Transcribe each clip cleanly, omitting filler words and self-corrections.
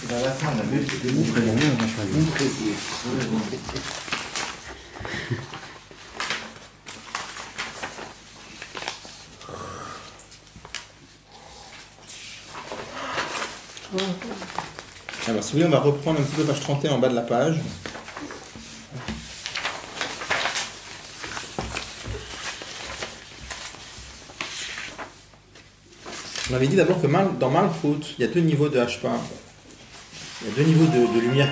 Dans la fin, on a vu que vous prévenez, on va choisir. Alors, si vous voulez, on va reprendre un petit peu page 31 en bas de la page. On avait dit d'abord que dans Malchut, il y a deux niveaux de Hashpa. Il y a deux niveaux de lumière.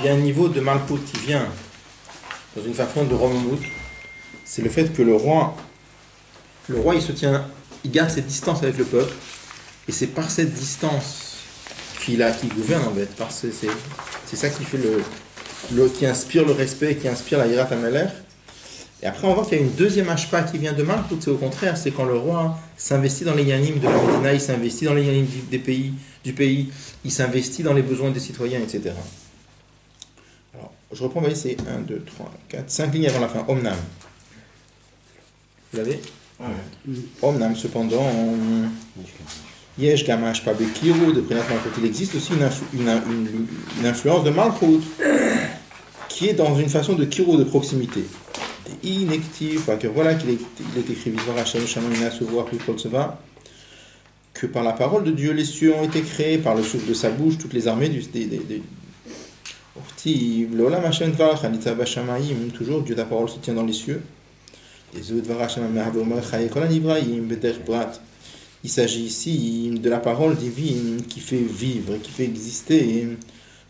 Il y a un niveau de Malchut qui vient dans une façon de Romamut. C'est le fait que le roi, il se tient, il garde cette distance avec le peuple. Et c'est par cette distance qu'il gouverne en fait. C'est ça qui fait qui inspire le respect, qui inspire la Yirat HaMelech. Et après, on voit qu'il y a une deuxième Hashpa qui vient de Malchut, c'est au contraire, c'est quand le roi s'investit dans les yanim de la Médina, il s'investit dans les yanim du pays, il s'investit dans les besoins des citoyens, etc. Alors, je reprends, vous voyez, c'est 1, 2, 3, 4, 5 lignes avant la fin. Omnam. Vous l'avez ? Ouais. Omnam, cependant, Yesh Gam Hashpa Bekiru, de Prinat Malchut, il existe aussi une influence de Malchut qui est dans une façon de Kiru, de proximité. Inactif, que voilà qu'il est écrit Vizvar Hashem Shamanina Sovoir Pikoltseva, que par la parole de Dieu les cieux ont été créés, par le souffle de sa bouche toutes les armées L'Olam Hashem Dvar Chanitza Bashamayim, toujours Dieu ta parole se tient dans les cieux. Il s'agit ici de la parole divine qui fait vivre, qui fait exister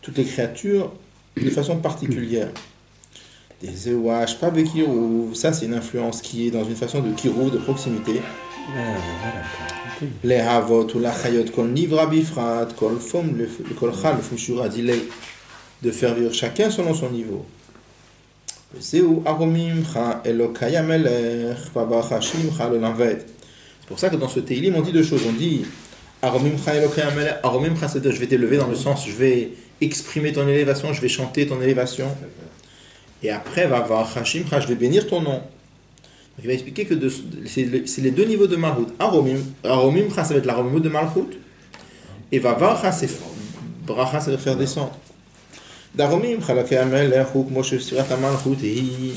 toutes les créatures de façon particulière. Ça c'est une influence qui est dans une façon de kiru, de proximité. Les havot ou la chayot kol nivra bifrat kol fom le kol chal fushura dilei, de faire vivre chacun selon son niveau. C'est pour ça que dans ce Teilim on dit deux choses. On dit Aromim cha Elokayam melech. Aromim cha, c'est-à-dire je vais t'élever dans le sens, je vais exprimer ton élévation, je vais chanter ton élévation. Et après, va voir Hashim, je vais bénir ton nom. Donc, il va expliquer que c'est les deux niveaux de Malchut. Aromim, ça va être la Romimut de Malchut. Et va voir c'est Bracha, ça va faire descendre. Daromim, Chalakei Melech, Moshe Sirat Malchut, et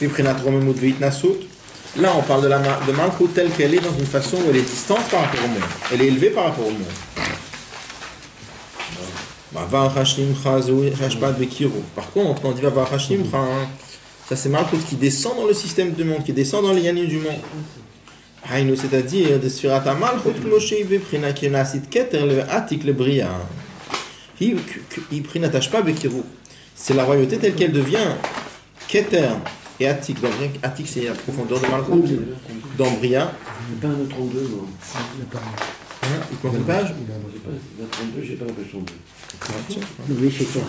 Viprinat Romimut Veitnasut. Là, on parle de Malchut telle qu'elle est dans une façon où elle est distante par rapport au monde. Elle est élevée par rapport au monde. Par contre, quand on dit Vavar Hashim, ça c'est Malchut qui descend dans le système du monde, qui descend dans les yanim du monde. C'est-à-dire de Sfirat Malchut Moshe Veprina Kenasit Keter le Atik le Bria. C'est la royauté telle qu'elle devient Keter et Atik. Donc Atik c'est la profondeur de Malchut. Dans Bria. Il n'y a pas un 32, non. Il compte une page? Le 32, j'ai pas l'impression de. Oui, c'est clair.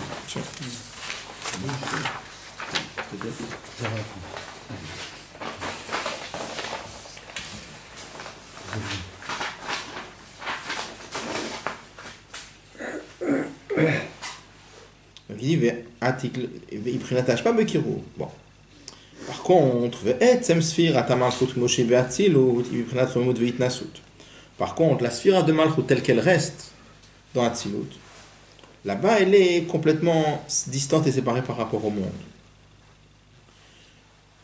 Donc il dit il prit pas Bekiru. Bon. Par contre, par contre, la sphira de Malchut telle qu'elle reste dans Atzilut, là-bas, elle est complètement distante et séparée par rapport au monde.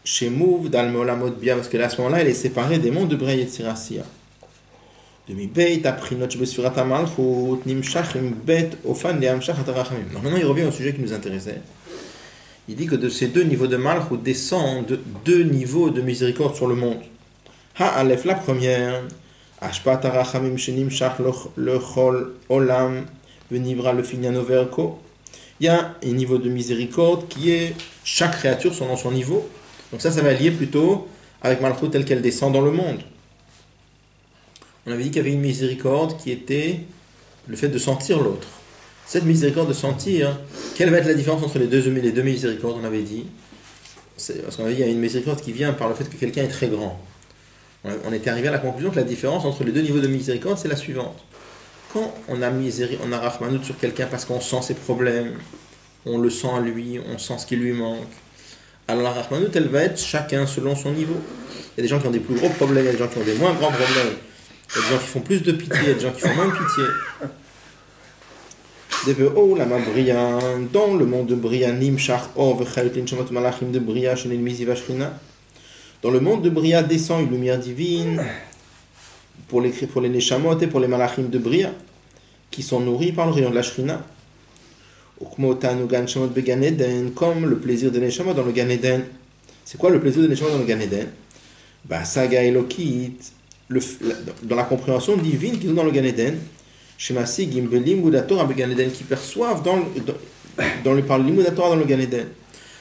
Chez Mouv, dans le Molamot Bia, parce que là, à ce moment-là, elle est séparée des mondes de Bria et Tzirassia. Demi-beit, aprinot, shbesfirata Malchut, nimshach, imbet, ofan, leamshach, atarachamim. Maintenant, il revient au sujet qui nous intéressait. Il dit que de ces deux niveaux de Malchut descendent deux niveaux de miséricorde sur le monde. Ha-alef, la première, Ashpat arachamim shenimshach lechol olam venivra le finyano verko. Il y a un niveau de miséricorde qui est chaque créature selon son niveau. Donc ça va lier plutôt avec Malchut telle qu'elle descend dans le monde. On avait dit qu'il y avait une miséricorde qui était le fait de sentir l'autre. Cette miséricorde de sentir, quelle va être la différence entre les deux miséricordes, on avait dit. Parce qu'on avait dit qu'il y a une miséricorde qui vient par le fait que quelqu'un est très grand. On était arrivé à la conclusion que la différence entre les deux niveaux de miséricorde, c'est la suivante. Quand on a Rahmanout sur quelqu'un parce qu'on sent ses problèmes, on le sent à lui, on sent ce qui lui manque, alors la Rahmanout, elle va être chacun selon son niveau. Il y a des gens qui ont des plus gros problèmes, il y a des gens qui ont des moins grands problèmes. Il y a des gens qui font plus de pitié, il y a des gens qui font moins de pitié. Dans le monde de Bria, dans le monde de Bria descend une lumière divine pour les Neshamot et pour les Malachim de Bria qui sont nourris par le rayon de la Shrina. Comme le plaisir des Neshamot dans le Gan Eden. C'est quoi le plaisir des Neshamot dans le Gan Eden? Saga Elokit, dans la compréhension divine qu'ils ont dans le Gan Eden. Shemasi Gimbelim Mudatora Began Eden, qui perçoivent par le Limudatora dans le Gan Eden.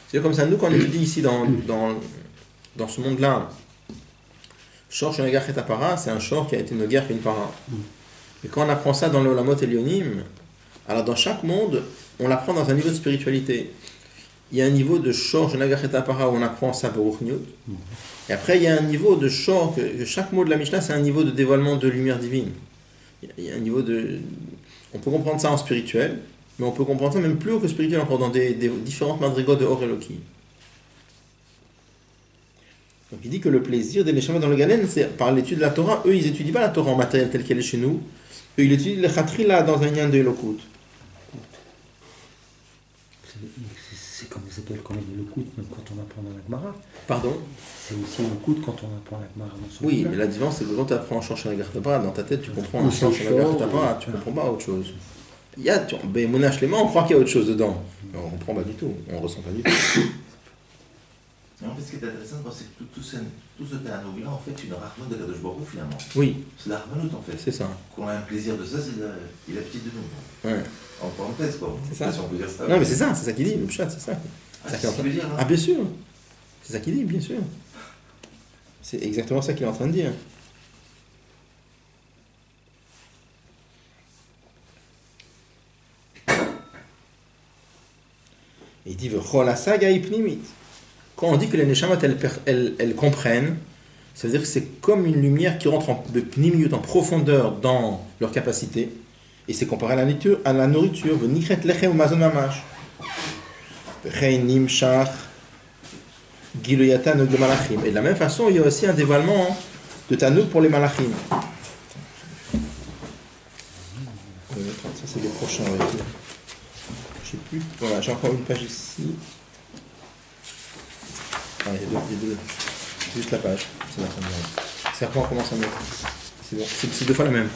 C'est comme ça, nous, quand on étudie ici dans ce monde-là, Shor Shenagar et Apara, c'est un Shor qui a été une guerre et une para. Mais quand on apprend ça dans le Olamot Elionim, alors dans chaque monde, on l'apprend dans un niveau de spiritualité. Il y a un niveau de Shor Shenagar et Apara où on apprend ça pour Ruchniut. Et après, il y a un niveau de Shor, que chaque mot de la Mishnah, c'est un niveau de dévoilement de lumière divine. Il y a un niveau de... On peut comprendre ça en spirituel, mais on peut comprendre ça même plus haut que spirituel, encore dans des différentes madrigos de Or Eloki. Donc il dit que le plaisir des Neshamot dans le Gan Eden, c'est par l'étude de la Torah. Eux, ils n'étudient pas la Torah en matériel tel qu'elle est chez nous. Eux, ils étudient le Khatri là dans un lien de Elokut. C'est comme ça s'appelle quand même le coup, même quand on apprend dans la Gemara. Pardon? C'est aussi le coup quand on apprend la Gemara dans son Oui, mais la différence, c'est que quand tu apprends en cherchant la Gartapara, dans ta tête, tu comprends en cherchant la Gartapara, tu comprends pas autre chose. Il y a, ben, Monash Lema, on croit qu'il y a autre chose dedans. Mais on comprend pas du tout, on ressent pas du tout. Et en fait, ce qui est intéressant, c'est que tout ce Tanoug-là, en fait, c'est une Rahman de Kadosh Baruch Hu, finalement. Oui. C'est la Rahmanout, en fait. C'est ça. Qu'on a un plaisir de ça, c'est la petite de nous. Ouais. En parenthèse, quoi. C'est ça. Si on peut dire ça. Non, mais c'est ça qu'il dit, le chat, c'est ça. C'est ça qu'il veut dire, Ah, bien sûr. C'est ça qu'il dit, bien sûr. C'est exactement ça qu'il est en train de dire. Il dit quand on dit que les Neshamot elles comprennent, ça veut dire que c'est comme une lumière qui rentre de pnimiut, en profondeur dans leur capacité, et c'est comparé à la nourriture. Et de la même façon, il y a aussi un dévoilement de Tanouk pour les Malachim. Ça, c'est le prochain. Je sais plus. Voilà, j'ai encore une page ici. Ah, il y a deux. Juste la page. C'est la première. C'est après on commence à mettre. C'est bon. C'est deux fois la même.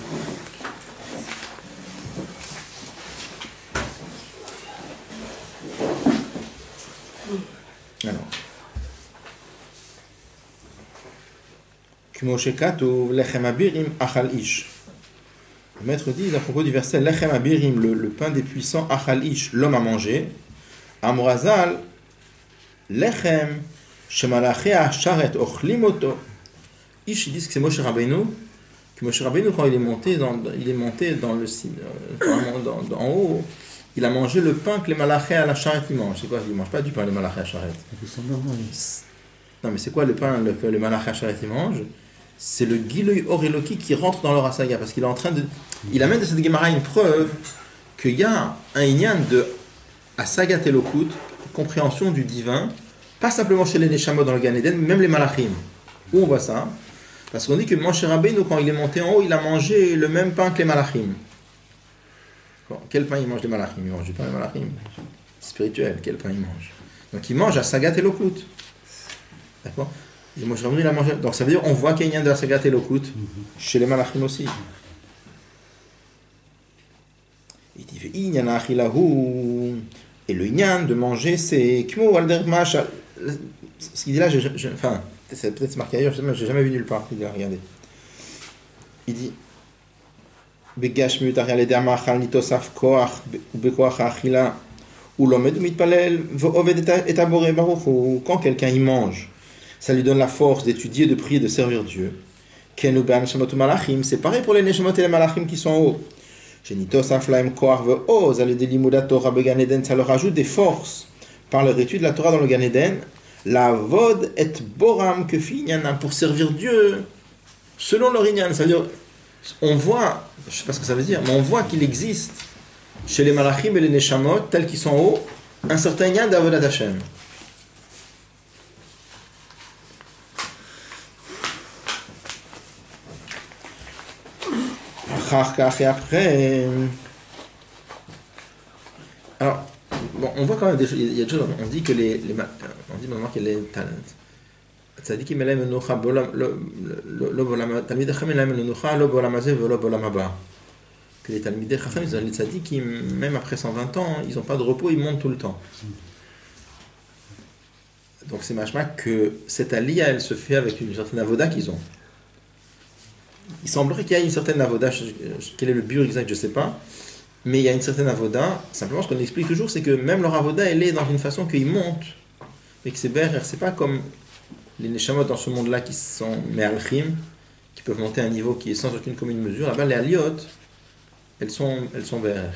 Alors. Le maître dit à propos du verset Lechem Abirim, le pain des puissants, Achal Ish, l'homme a mangé. Amorazal, Lechem, Shemalaché Asharet Ochlimoto. Ish, ils disent que c'est Moshe Rabbeinu, que Moshe Rabbeinu, quand il est monté dans le en haut, il a mangé le pain que les Malaché à la charrette ils mangent. C'est quoi? Ils ne mangent pas du pain, les Malaché à la charrette. Non, mais c'est quoi le pain que les Malaché à la charrette ils mangent? C'est le Giloy Or Eloki qui rentre dans leur Asaga, parce qu'il est en train de... Il amène de cette Gemara une preuve qu'il y a un inyan de Asaga Telokut, compréhension du divin, pas simplement chez les Neshamot dans le Gan Eden, mais même les Malachim. Où on voit ça? Parce qu'on dit que Moshe Rabbeinu, quand il est monté en haut, il a mangé le même pain que les Malachim. Bon, quel pain il mange les Malachim? Il mange du pain les Malachim. Spirituel, quel pain il mange? Donc il mange Asaga Telokut. D'accord? Et Moshe Rabbeinu, il a mangé. Donc ça veut dire on voit qu'il y a un de Asaga Telokut chez les Malachim aussi. Il dit et le inyan de manger, c'est Kmo Walder Mash. Ce qu'il dit là, enfin, c'est peut-être marqué ailleurs, j'ai jamais vu nulle part. Il dit, regardez. Il dit Begash Mutar Yaleder Machal Nitosaf Koach Bekoach Achila ou l'Omed Mitpalel Oved et Taboré Baruch. Quand quelqu'un y mange, ça lui donne la force d'étudier, de prier, de servir Dieu. Kenu Ben Shamot Malachim, c'est pareil pour les Neshamot et les Malachim qui sont en haut. Ça leur ajoute des forces par leur étude de la Torah dans le Gan Eden. La vod et boram que finyana pour servir Dieu selon leur inyan. C'est-à-dire, on voit, je ne sais pas ce que ça veut dire, mais on voit qu'il existe chez les Malachim et les Neshamot, tels qu'ils sont en haut, un certain inyan d'avodat Hashem. Et après. Alors, bon, on voit quand même des choses. Il y a des choses. On dit que on dit maintenant que les talents. צדיקים אין להם מנוחה, לא בעולם, תלמידי חכמים אין להם מנוחה, לא בעולם הזה ולא בעולם הבא. Que les talmidei chacham, les tzadikim, même après 120 ans, ils n'ont pas de repos, ils montent tout le temps. Donc c'est machma que cette aliyah, elle se fait avec une certaine avoda qu'ils ont. Il semblerait qu'il y ait une certaine avoda, quel est le but exact, je ne sais pas, mais il y a une certaine avoda. Simplement, ce qu'on explique toujours, c'est que même leur avoda, elle est dans une façon qu'ils montent, mais que c'est BRR, c'est pas comme les neshamot dans ce monde-là qui sont me'alchim, qui peuvent monter à un niveau qui est sans aucune commune mesure. Là-bas, les aliyot, elles sont BRR.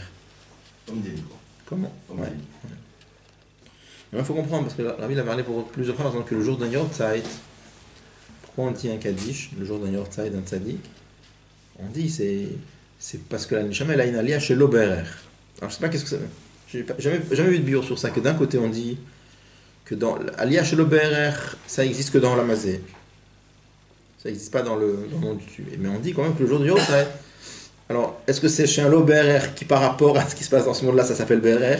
Comme des niveaux. Comment? Comme Ouais. des niveaux. Il faut comprendre, parce que Rabbi a parlé pour plusieurs fois, par exemple, que le jour d'un Yortzeit, pourquoi on dit un Kaddish, le jour d'un Yortzeit, d'un Tzadik? On dit, c'est parce que la Neshama, elle a une aliyah chez l'Oberer. Alors, je ne sais pas qu'est-ce que ça veut. J'ai jamais vu de biur sur ça, que d'un côté, on dit que dans l'aliyah chez l'Oberer, ça existe que dans la Mazé. Ça n'existe pas dans le monde du dessus. Mais on dit quand même que le jour du Yortzeit, alors, est-ce que c'est chez un Loberer qui, par rapport à ce qui se passe dans ce monde-là, ça s'appelle BRR?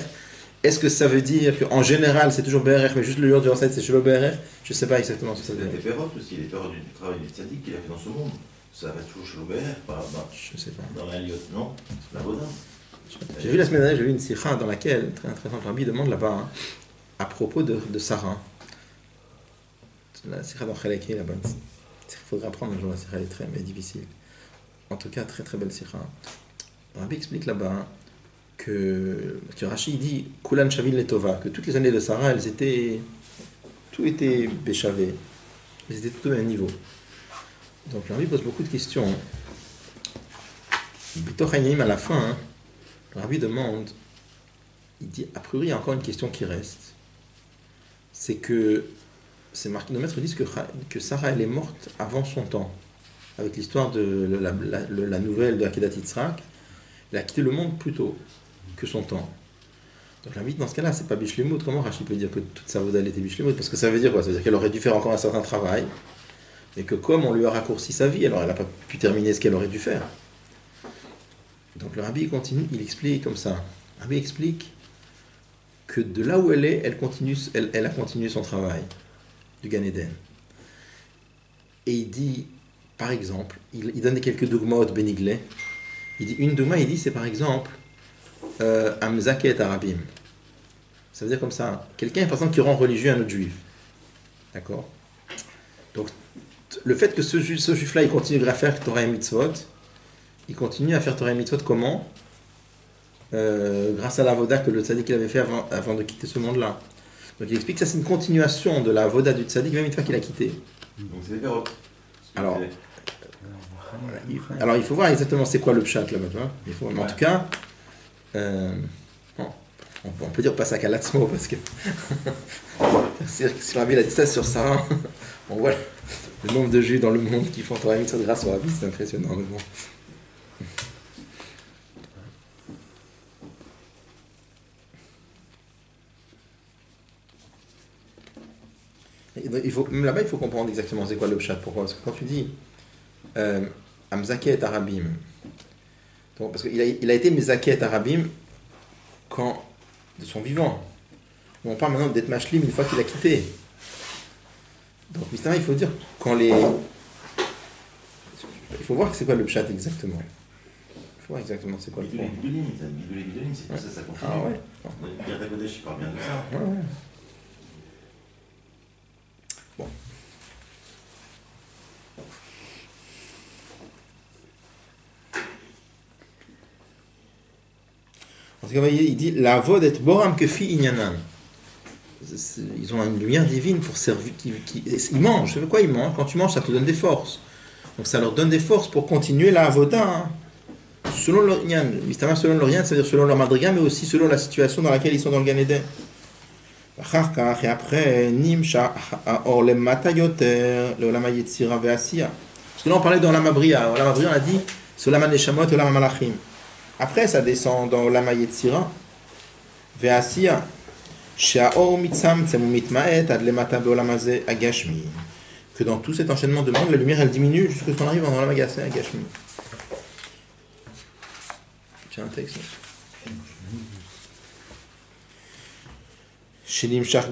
Est-ce que ça veut dire qu'en général, c'est toujours BRR, mais juste le jour du Yortzeit, c'est chez l'Oberer? Je ne sais pas exactement ce que ça veut Il y a dire. des pérotes aussi, les pérotes du travail du tzaddik qu'il a fait dans ce monde. Ça va toujours chez l'Aubert, Je ne sais pas. dans la liotte, non? La Baudin. J'ai vu la semaine dernière, j'ai vu une sikha dans laquelle, très intéressant, Rabbi demande là-bas, hein, à propos de Sarah. La sikha dans Chaleke, là-bas. Il faudra apprendre un jour, la sikha, elle est très mais difficile. En tout cas, très très belle sikha. Rabbi explique là-bas que Rashi dit Kulan Shavil Letova, que toutes les années de Sarah, tout était béchavé. Elles étaient toutes au même niveau. Donc Rabbi pose beaucoup de questions. Bitoch Hayim à la fin, hein, Rabbi demande, il dit, a priori, il y a encore une question qui reste. C'est que, c'est marqué, nos maîtres disent que Sarah, elle est morte avant son temps. Avec l'histoire de la nouvelle de Akedat Yitzhak, elle a quitté le monde plus tôt que son temps. Donc Rabbi, dans ce cas-là, c'est pas Bishlemut. Comment Rashi peut dire que toute sa voda, elle était Bishlemut? Parce que ça veut dire quoi? Ça veut dire qu'elle aurait dû faire encore un certain travail, et que comme on lui a raccourci sa vie, alors elle n'a pas pu terminer ce qu'elle aurait dû faire. Donc le Rabbi continue, il explique comme ça. Le Rabbi explique que de là où elle est, elle a continué son travail du Gan Eden. Et il dit, par exemple, il donne quelques dogmas de Beniglé. Il dit, une dogma, il dit, c'est par exemple Amzaket Arabim. Ça veut dire comme ça, quelqu'un par exemple qui rend religieux un autre juif. D'accord? Donc le fait que ce juif-là, il continue à faire Torah et Mitzvot, il continue à faire Torah et Mitzvot comment? Grâce à la voda que le tzaddik avait fait avant de quitter ce monde-là. Donc il explique que ça c'est une continuation de la voda du tzaddik même une fois qu'il a quitté. Donc c'est des pérotes. Alors il faut voir exactement c'est quoi le pshat là-bas. Tu vois, mais en tout cas, on peut dire pas ça qu'à l'atzmo parce que si la Bible a dit ça sur Sarah, on voit le nombre de juifs dans le monde qui font Torah et Mitzvot grâce au Rabbi, c'est impressionnant. Mais bon. Là-bas, il faut comprendre exactement c'est quoi le pshat. Pourquoi? Parce que quand tu dis Amzaket Arabim, parce qu'il a été Mezaket Arabim quand de son vivant. On parle maintenant d'être Mashlim une fois qu'il a quitté. Donc, il faut dire quand les. Il faut voir c'est quoi le pshat exactement. Il faut voir exactement c'est quoi le point. Guidolim, c'est tout ça, ça continue. Ah ouais. Pierre Dakodesh, il parle bien de ça. Ouais, ouais. Bon. En tout cas, il dit la vod et boram kefi inyanan. Ils ont une lumière divine pour servir. Ils mangent. Tu sais quoi ils mangent? Quand tu manges, ça te donne des forces. Donc ça leur donne des forces pour continuer la avoda. Hein. Selon leur inyan. Selon leur inyan, c'est-à-dire selon leur madriga, mais aussi selon la situation dans laquelle ils sont dans le Gan Eden. Et après, Nimsha Orlem Matayoter, le Olama Yetzira Ve'asiya. Parce que là, on parlait dans Olama Bria. Olama Bria, on a dit c'est Olama Neshamot, Olama Malachim. Après, ça descend dans Olama Yetzira Ve'asiya. She'aor mitzam tsemu mitmaet ad lemata be'olama ze agashmi. Que dans tout cet enchaînement de monde, la lumière, elle diminue jusqu'à ce qu'on arrive dans Olama Gashmi. C'est un texte. שנמשך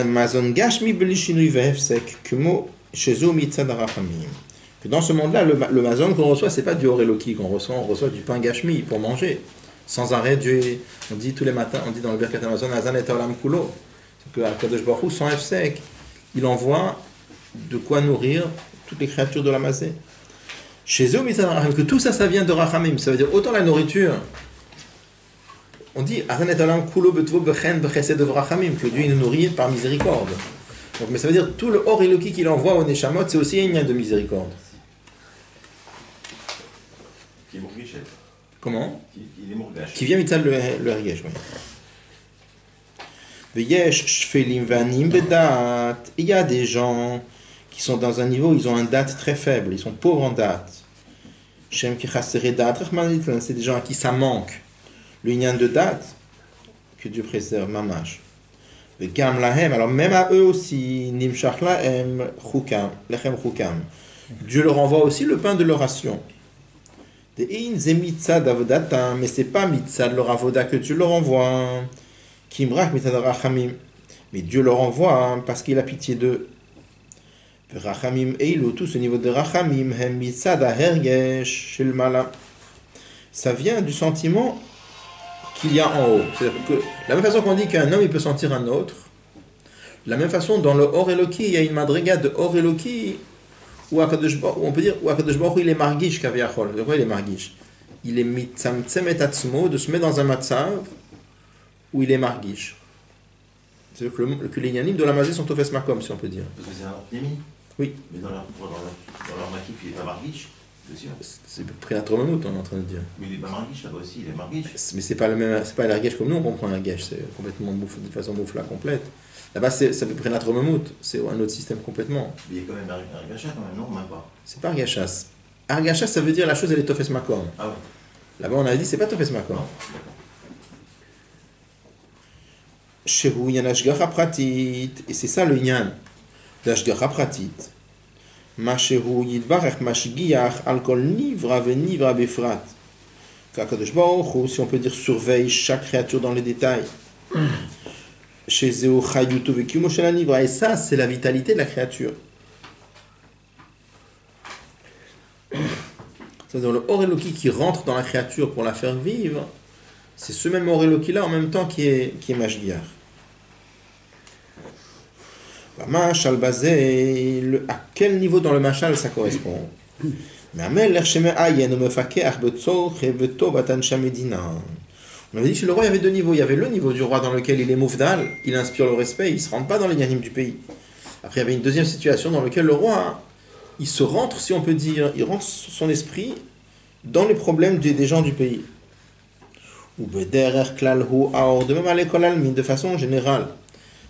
מזון גשמי בלי שינוי והפסק, כמו שזו מצד הרחמים. Que dans ce monde-là, le mazon qu'on reçoit, c'est pas du oreloki qu'on reçoit, on reçoit du pain gashmi pour manger. Sans arrêt, Dieu, on dit tous les matins, on dit dans le Birkat Hamazon, Azan et Olam Kulo. C'est que Akadosh Baruch Hu, sans hefsek, il envoie de quoi nourrir toutes les créatures de la mazé. Chez eux, que tout ça, ça vient de Rachamim. Ça veut dire autant la nourriture. On dit Azan et Olam Kulo betvo bechen bechesed de Rachamim, que Dieu il nous nourrit par miséricorde. Donc, mais ça veut dire tout le or eloki qu'il envoie au Neshamot, c'est aussi un lien de miséricorde. Qui est mourgish. Comment? Il est mourgash. Qui vient mitzal le hergesh, oui. Veyesh shfelim vanim bedat. Il y a des gens qui sont dans un niveau, ils ont un date très faible, ils sont pauvres en date. Shem ki chassere date, c'est des gens à qui ça manque. Le inyan de date, que Dieu préserve, mamash. Vegam lahem, alors même à eux aussi, nimshach lahem chukam, lechem chukam. Dieu leur envoie aussi le pain de leur ration. Mais c'est pas mitzad leur avoda que Dieu leur envoie. Kimrak mitzad rachamim. Mais Dieu leur envoie parce qu'il a pitié d'eux. Rachamim eilu, tout ce niveau de rachamim, hem mitzad ahergesh shel mala. Ça vient du sentiment qu'il y a en haut. C'est-à-dire que la même façon qu'on dit qu'un homme il peut sentir un autre, la même façon dans le Or Eloki, il y a une madriga de Or Eloki où on peut dire où Akadosh Baruch Hu il est margish kaviachol. De quoi il est margish? Il est mitzamtzem et atzmo, de se mettre dans un matzav où il est margish. C'est-à-dire que les yanim de la mazé sont au fes makom, si on peut dire. Parce que c'est un orthémi. Oui. Mais dans leur maquif, il est pas margish, c'est sûr. C'est près d'un tromamout, on est en train de dire. Mais il est pas margish là-bas aussi, il est margish. Mais c'est pas le même, c'est pas l'ergesh comme nous on comprend l'ergesh, c'est complètement de façon moufla complète. Là-bas c'est à peu près notre mammouth, c'est un autre système complètement. Mais il y a quand même un gacha quand même, non, même pas. C'est pas argachas. Argachas ça veut dire la chose elle est tofes makom. Ah ouais. Là-bas on a dit c'est pas tofes makom. Non, d'accord. Shehu yan ashgacha pratit, et c'est ça le yan d'ashgacha pratit. Ma shehu yidbarach mashgiach al kol nivra venivra befrat. Qu'Akadosh Baruch Hu, si on peut dire, surveille chaque créature dans les détails. Chez Zéo Chayuto Vekimo chez la Nivra. Et ça, c'est la vitalité de la créature. C'est-à-dire le Or Eloki qui rentre dans la créature pour la faire vivre, c'est ce même Or Eloki-là en même temps qui est Mashgiach. Mashal basé, à quel niveau dans le Mashal ça correspond? On avait dit que chez le roi, il y avait deux niveaux. Il y avait le niveau du roi dans lequel il est moufdal, il inspire le respect, il ne se rentre pas dans les yanim du pays. Après, il y avait une deuxième situation dans laquelle le roi, il se rentre, si on peut dire, il rentre son esprit dans les problèmes des gens du pays. Ou de même à l'école almine, de façon générale.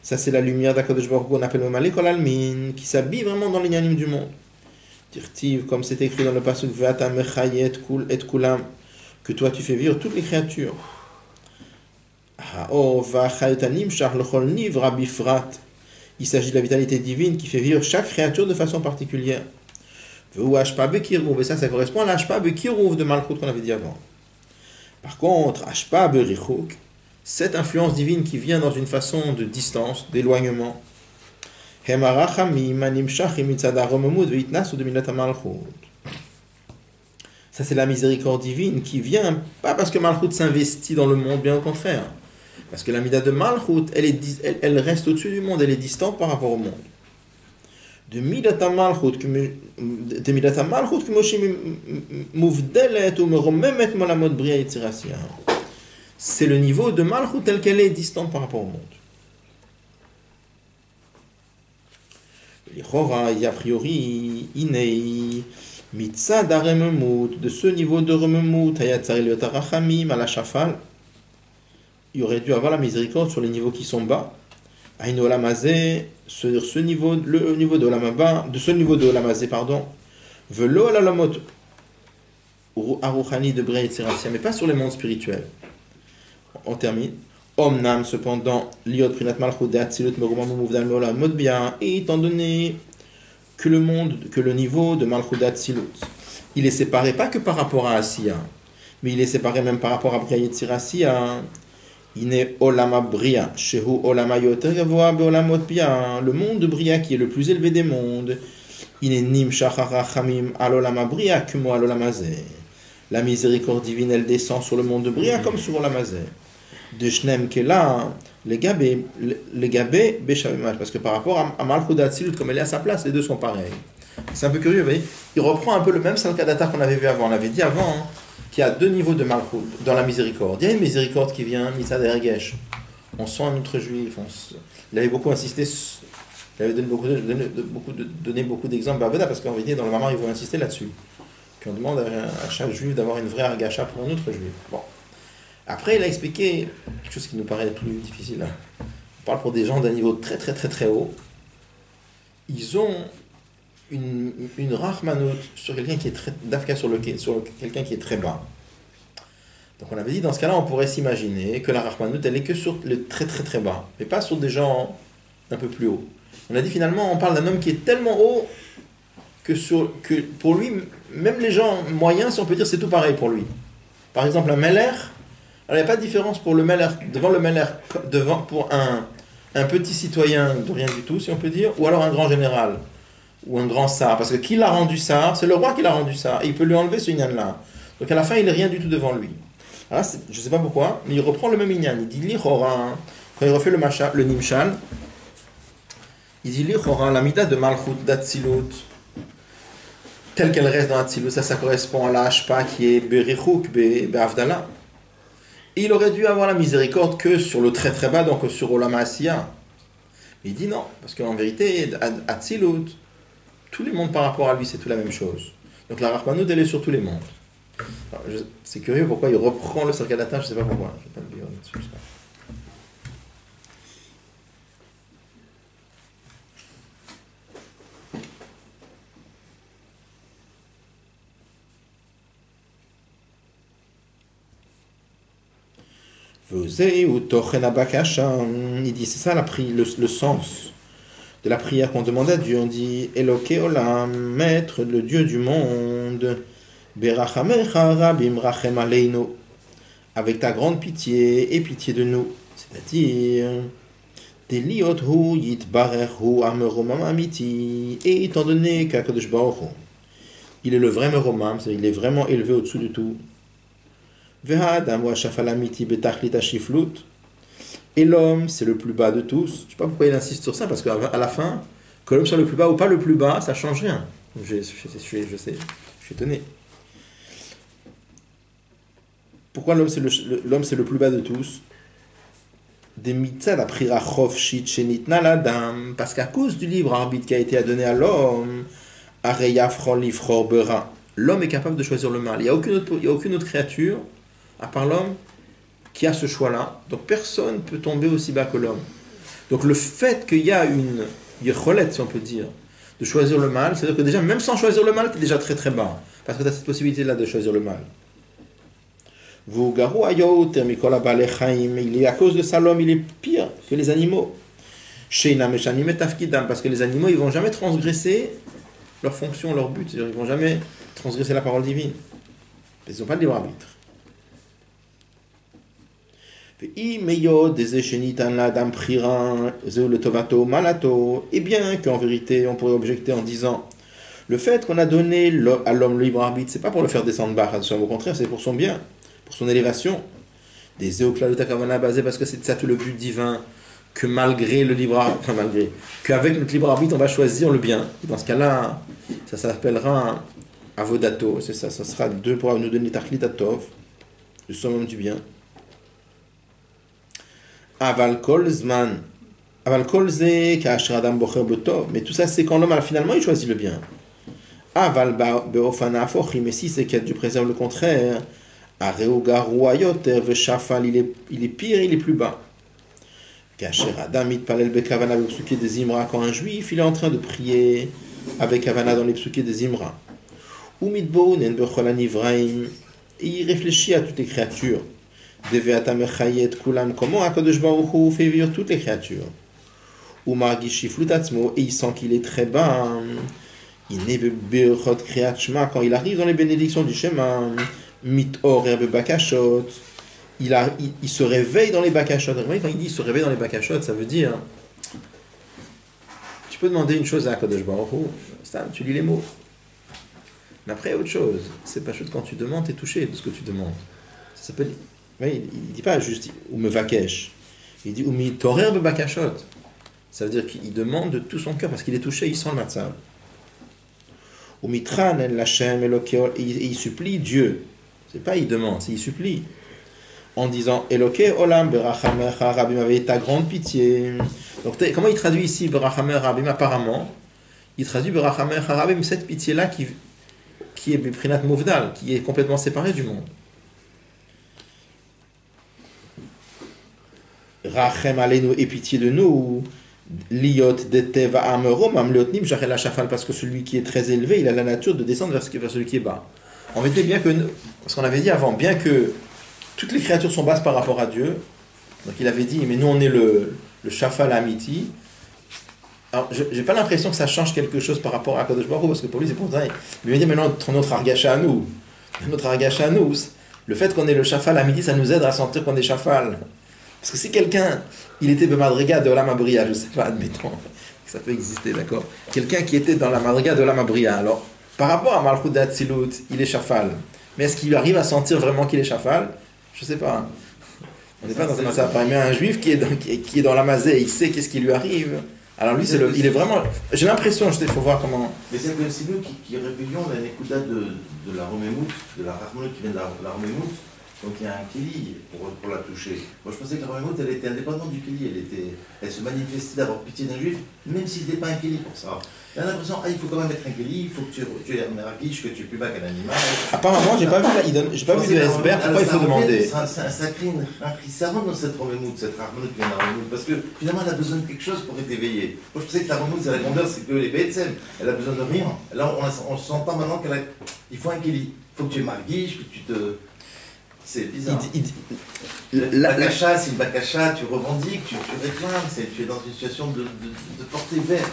Ça, c'est la lumière d'Akadosh Baruch Hu, on appelle même à l'école almine, qui s'habille vraiment dans les yanim du monde. Comme c'est écrit dans le passage Vata mechayet kul et kulam, que toi tu fais vivre toutes les créatures. Il s'agit de la vitalité divine qui fait vivre chaque créature de façon particulière. Et ça correspond à l'ashpa bekirouv de Malchut qu'on avait dit avant. Par contre, ashpa berichuk, cette influence divine qui vient dans une façon de distance, d'éloignement, ça c'est la miséricorde divine qui vient, pas parce que Malchut s'investit dans le monde, bien au contraire. Parce que la mida de Malchut, elle reste au-dessus du monde, elle est distante par rapport au monde. De midata Malchut que Moshe mouvdelet ou me rememet la mode bria et tzirasia. C'est le niveau de Malchut tel qu'elle est distante par rapport au monde. Il y a priori, Inei, Mitzad Arememut, de ce niveau de Rememut, Hayatzareliot Arachamim, à la Shafal, il aurait dû avoir la miséricorde sur les niveaux qui sont bas. Aïno Olamazé, sur ce niveau, le niveau de Olamaba, de ce niveau de Olamazé, pardon, Velo Alalamot, Aruchani de Brei Tzirasia, mais pas sur les mondes spirituels. On termine. Omnam, cependant, liot prinat malchut de atzilut merumam mouvdal meola modbia, et étant donné que le niveau de malchut de atzilut, il est séparé pas que par rapport à Asiya, Mais il est séparé même par rapport à Bria Yetzirasiya. Il est Olama Bria, Shehu Olama Yoter Gavoa Beolamot Bia, le monde de Bria qui est le plus élevé des mondes. Il est Nim Shachara Chamim Alolama Bria Kumo Alolamazé. La miséricorde divine, elle descend sur le monde de Bria comme sur Olamazé. De Shnem Kela, les Gabé, Beshavimach, parce que par rapport à Malchut Atzilut, comme elle est à sa place, les deux sont pareils. C'est un peu curieux, vous voyez. Il reprend un peu le même Salkadata qu'on avait vu avant. On avait dit avant qu'il y a deux niveaux de Malchut dans la miséricorde. Il y a une miséricorde qui vient, Mitzad Ergesh. On sent un autre juif. Il avait beaucoup insisté, il avait donné beaucoup d'exemples Baveda, parce qu'en vérité, dans le Mamar, il veut insister là-dessus. Qu'on demande à chaque juif d'avoir une vraie Argacha pour un autre juif. Bon. Après, il a expliqué quelque chose qui nous paraît plus difficile. On parle pour des gens d'un niveau très très très très haut. Ils ont une rachmanut sur quelqu'un qui est très d'Afka sur quelqu'un qui est très bas. Donc on avait dit dans ce cas-là, on pourrait s'imaginer que la rachmanut elle est que sur le très très très bas, mais pas sur des gens un peu plus hauts. On a dit finalement, on parle d'un homme qui est tellement haut que pour lui, même les gens moyens, si on peut dire, c'est tout pareil pour lui. Par exemple, un Meller, alors il n'y a pas de différence pour le Meller, devant le Meller, pour un petit citoyen de rien du tout, si on peut dire, ou alors un grand général, ou un grand Sar. Parce que qui l'a rendu Sar? C'est le roi qui l'a rendu Sar. Et il peut lui enlever ce Inyan-là. Donc à la fin, il n'est rien du tout devant lui. Alors, je ne sais pas pourquoi, mais il reprend le même Inyan. Il dit Lichora, quand il refait le Nimshal, il dit Lichora, la mida de Malchut d'Atsilut, telle qu'elle reste dans Atsilut, ça correspond à la Hashpa qui est Berichouk, Be'avdala. Il aurait dû avoir la miséricorde que sur le très très bas, donc sur Olama Asiya. Il dit non, parce qu'en vérité, Atsilut, tous les mondes par rapport à lui, c'est tout la même chose. Donc la Rachmanout, elle est sur tous les mondes. C'est curieux pourquoi il reprend le Salkadata, je ne sais pas pourquoi. Je ne vais pas le dire là-dessus. Il dit, c'est ça le sens de la prière qu'on demande à Dieu. On dit Eloke Olam, maître, le Dieu du monde, Berachamecha Rabim Rachem Aleinu, avec ta grande pitié et pitié de nous. C'est-à-dire, Deliot Hu Yitbarech Hu Ameromam Amiti, et étant donné qu'Akadosh Baruch Hu, il est le vrai Meromam, c'est-à-dire il est vraiment élevé au-dessous de tout. Et l'homme, c'est le plus bas de tous. Je ne sais pas pourquoi il insiste sur ça, parce qu'à la fin, que l'homme soit le plus bas ou pas le plus bas, ça ne change rien. Je sais, je suis étonné. Pourquoi l'homme, c'est le plus bas de tous? Parce qu'à cause du libre arbitre qui a été donné à l'homme, l'homme est capable de choisir le mal. Il n'y a aucune autre créature à part l'homme, qui a ce choix-là. Donc personne ne peut tomber aussi bas que l'homme. Donc le fait qu'il y a une yecholette, si on peut dire, de choisir le mal, c'est-à-dire que déjà, même sans choisir le mal, tu es déjà très très bas. Parce que tu as cette possibilité-là de choisir le mal. À cause de ça, l'homme, il est pire que les animaux. Parce que les animaux, ils ne vont jamais transgresser leur fonction, leur but. C'est-à-dire, ils ne vont jamais transgresser la parole divine. Ils n'ont pas de libre arbitre. Et bien qu'en vérité on pourrait objecter en disant le fait qu'on a donné à l'homme le libre arbitre, c'est pas pour le faire descendre bas, au contraire c'est pour son bien, pour son élévation. Des Eoklalutakavana basé parce que c'est ça tout le but divin, que malgré le libre arbitre, enfin malgré, qu'avec notre libre arbitre on va choisir le bien. Et dans ce cas-là, ça s'appellera Avodato, c'est ça, ça sera deux pour nous donner Tachlit Atov, le summum du bien. Mais tout ça c'est quand l'homme finalement il choisit le bien. Mais si c'est qu'il y a du préserve le contraire, il est pire, il est plus bas. Quand un juif il est en train de prier avec Havana dans les psukim des Zimra, et il réfléchit à toutes les créatures. Comment Akadosh Baruch Hu fait vivre toutes les créatures. Et il sent qu'il est très bas. Quand il arrive dans les bénédictions du Shema, Mit-or herbe bakashot. Il se réveille dans les bakashot. Quand il dit se réveille dans les bakashot, ça veut dire. Tu peux demander une chose à Kadosh Baruch Hu, tu lis les mots. Mais après, autre chose. C'est pas juste quand tu demandes, tu es touché de ce que tu demandes. Ça s'appelle. Oui, il ne dit pas juste ou me vakesh. Il dit ou mit-or herbe bakashot. Ça veut dire qu'il demande de tout son cœur parce qu'il est touché, il sent le matzav. Ou mitran el Hashem elokeo, il supplie Dieu. C'est pas il demande, c'est il supplie. En disant Eloke olam berachamecha rabim, avec ta grande pitié. Donc comment il traduit ici berachamecha rabim? Apparemment, il traduit berachamecha rabim, cette pitié-là qui est biprinat mouvdal, qui est complètement séparée du monde. Rachem aleinu, et pitié de nous. Liot deteva amerom amleotnim jachel hashafal, parce que celui qui est très élevé, il a la nature de descendre vers celui qui est bas. En vérité, bien que, parce qu'on avait dit avant, bien que toutes les créatures sont basses par rapport à Dieu, donc il avait dit, mais nous on est le shafal amiti. Alors, j'ai pas l'impression que ça change quelque chose par rapport à Kadosh Baruch Hu, parce que pour lui c'est pour ça. Il veut dire maintenant notre argacha à nous. Notre argacha à nous, le fait qu'on ait le shafal amiti, ça nous aide à sentir qu'on est shafal. Parce que si quelqu'un, il était de madriga de Olam Abriya, je sais pas, admettons, ça peut exister, d'accord. Quelqu'un qui était dans la madriga de Olam Abriya, alors, par rapport à Malchut d'Atzilut, il est shafal. Mais est-ce qu'il arrive à sentir vraiment qu'il est shafal? Je sais pas. On n'est pas dans un massacre. Mais un juif qui est dans la mazé, il sait qu'est-ce qui lui arrive. Alors lui, il est vraiment... J'ai l'impression, il faut voir comment... Mais c'est que c'est nous qui réveillons la Nekuda de la Romémout, de la Rahmout qui vient de la Romémout. Donc il y a un Kili pour la toucher. Moi je pensais que la Romémout, elle était indépendante du Kili. Elle se manifestait d'avoir pitié d'un juif, même s'il n'était pas un Kili pour ça. Il a l'impression, il faut quand même être un Kili, il faut que tu aies un merguiche, que tu es plus bas qu'un animal. Apparemment, j'ai pas vu de Esber, pourquoi il faut demander. Ça crée un cri servant dans cette Romémout, cette Rahmout qui vient de la Romémout, parce que finalement elle a besoin de quelque chose pour être éveillée. Moi je pensais que la Romémout, c'est la grandeur, c'est que les Betsem, elle a besoin de rien. Là on ne sent pas maintenant qu'il faut un Kili. Il faut que tu es marguiche, que tu te... C'est bizarre. La bakacha, c'est une bakacha, tu revendiques, tu réclames, tu es dans une situation de porter vers.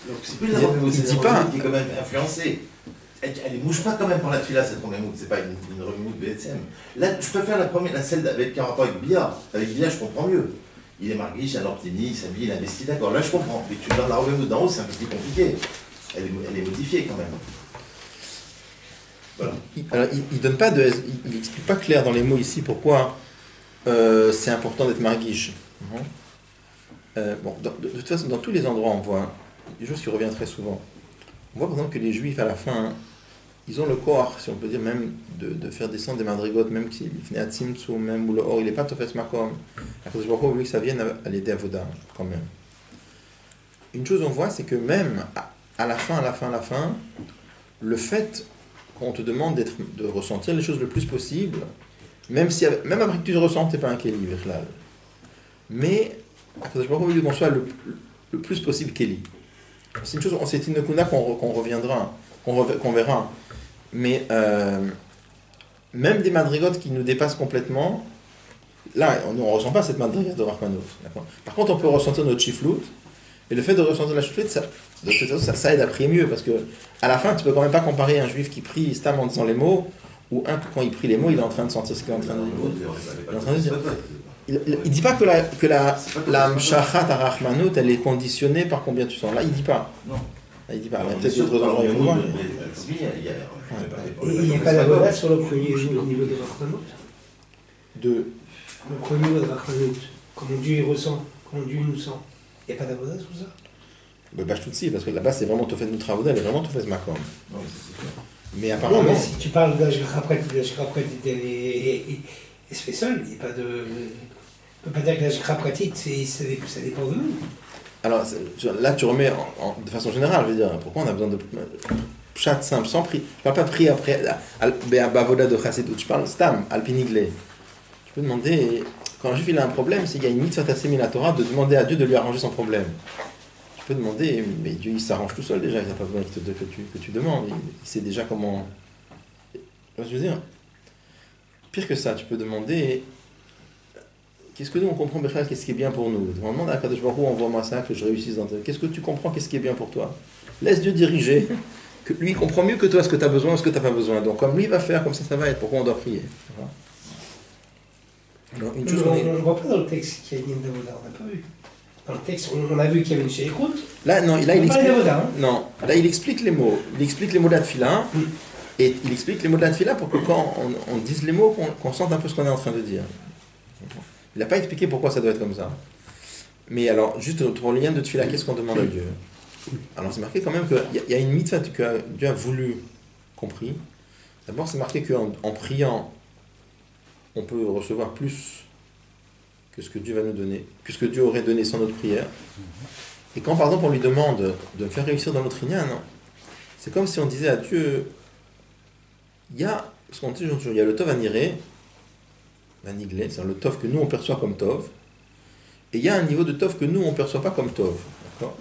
Donc c'est plus la Romémout, c'est une Romémout qui est quand même influencée. Elle ne bouge pas quand même par la tuila, cette Romémout, c'est pas une Romémout BSM. Là, je préfère celle qui a rapport avec Bia. Avec Bia, je comprends mieux. Il est marguiche, un ortini, il s'habille, il investit, d'accord, là je comprends. Mais tu donnes la Romémout d'en haut, c'est un peu plus compliqué. Elle est modifiée quand même. Voilà. Alors, il donne pas il explique pas clair dans les mots ici pourquoi c'est important d'être marguiche. Bon, de toute façon, dans tous les endroits, on voit des choses qui reviennent très souvent. On voit par exemple que les Juifs à la fin, ils ont le corps, si on peut dire même, de faire descendre des madrigotes, même s'il venait à Tzimtzum, même où le or il n'est pas Tofes Makom. À cause de Baruch Hu, voulu que ça vienne à l'aider à Voda, quand même. Une chose on voit, c'est que même à la fin, le fait qu'on te demande de ressentir les choses le plus possible, même après que tu le ressens, tu n'es pas un Kéli, Virlal. Mais, je ne sais pas qu'on soit le plus possible Kéli. C'est une chose, c'est une Nekunda qu'on verra. Mais, même des madrigotes qui nous dépassent complètement, là, on ne ressent pas cette madrigote de Rachmanov. Par contre, on peut ressentir notre chiflout, et le fait de ressentir la chiflout, ça aide à prier mieux, parce que à la fin, tu peux quand même pas comparer un juif qui prie stam en disant les mots, ou un quand il prie les mots, il est en train de sentir ce qu'il est en train de dire. Il ne dit pas que la mshachat arachmanut, elle est conditionnée par combien tu sens. Là, il ne dit pas. Non. Là, il dit pas. Il y a peut-être d'autres endroits où il faut voir. Il n'y a pas d'avodat sur le premier niveau de Rachmanut. Le premier niveau de Rachmanut, comment Dieu il ressent, comment Dieu nous sent. Il n'y a pas d'avodat sur ça? Bah, je tout si, parce que là-bas, c'est vraiment Tofes Nutravoda, elle est vraiment Tofes Makom. Mais Non, apparemment. mais si tu parles d'Ashgrapret et se fait seul, il n'y a pas de. On ne peut pas dire que l'Ashgrapratit, ça dépend de nous. Alors là, tu remets de façon générale, je veux dire, pourquoi on a besoin de chat simple, sans prix. Je ne parle pas de prix après, Bavoda de Chassidut, je parle Stam, Alpiniglé. Tu peux demander, quand un juif il a un problème, s'il y a une mitzvah tassé min Torah, de demander à Dieu de lui arranger son problème. Tu peux demander, mais Dieu il s'arrange tout seul déjà, il n'a pas besoin que tu demandes, il sait déjà comment. Je veux dire, pire que ça, tu peux demander. Qu'est-ce que nous on comprend, Bechal, qu'est-ce qui est bien pour nous? On demande à Kadosh Baruch Hu, envoie-moi ça, que je réussisse dans ta vie. Qu'est-ce que tu comprends, qu'est-ce qui est bien pour toi? Laisse Dieu diriger, lui, il comprend mieux que toi ce que tu as besoin, ce que tu n'as pas besoin. Donc, comme lui va faire, comme ça va être. Pourquoi on doit prier? Alors, une chose On qu'on est... ne voit pas dans le texte qu'il y a une d'Avoda, on n'a pas vu. Dans le texte, on a vu qu'il y avait une chéroute. Là, non, là, il On parle explique... d'Avoda, hein. Non, là, il explique les mots. Il explique les mots de la tefila. Et il explique les mots de la tefila pour que quand on dise les mots, qu'on sente un peu ce qu'on est en train de dire. Il n'a pas expliqué pourquoi ça doit être comme ça. Mais alors, juste pour le lien de tefila, qu'est-ce qu'on demande à Dieu? Alors, c'est marqué quand même qu'il y a une mitzvah que Dieu a voulu, compris. D'abord, c'est marqué qu'en priant, on peut recevoir plus que ce que Dieu va nous donner, que ce que Dieu aurait donné sans notre prière. Et quand, par exemple, on lui demande de me faire réussir dans notre inyan, c'est comme si on disait à Dieu, parce qu'on dit toujours, il y a le tov aniré, vaniglé, c'est-à-dire le tov que nous on perçoit comme tov, et il y a un niveau de tov que nous on ne perçoit pas comme tov. D'accord?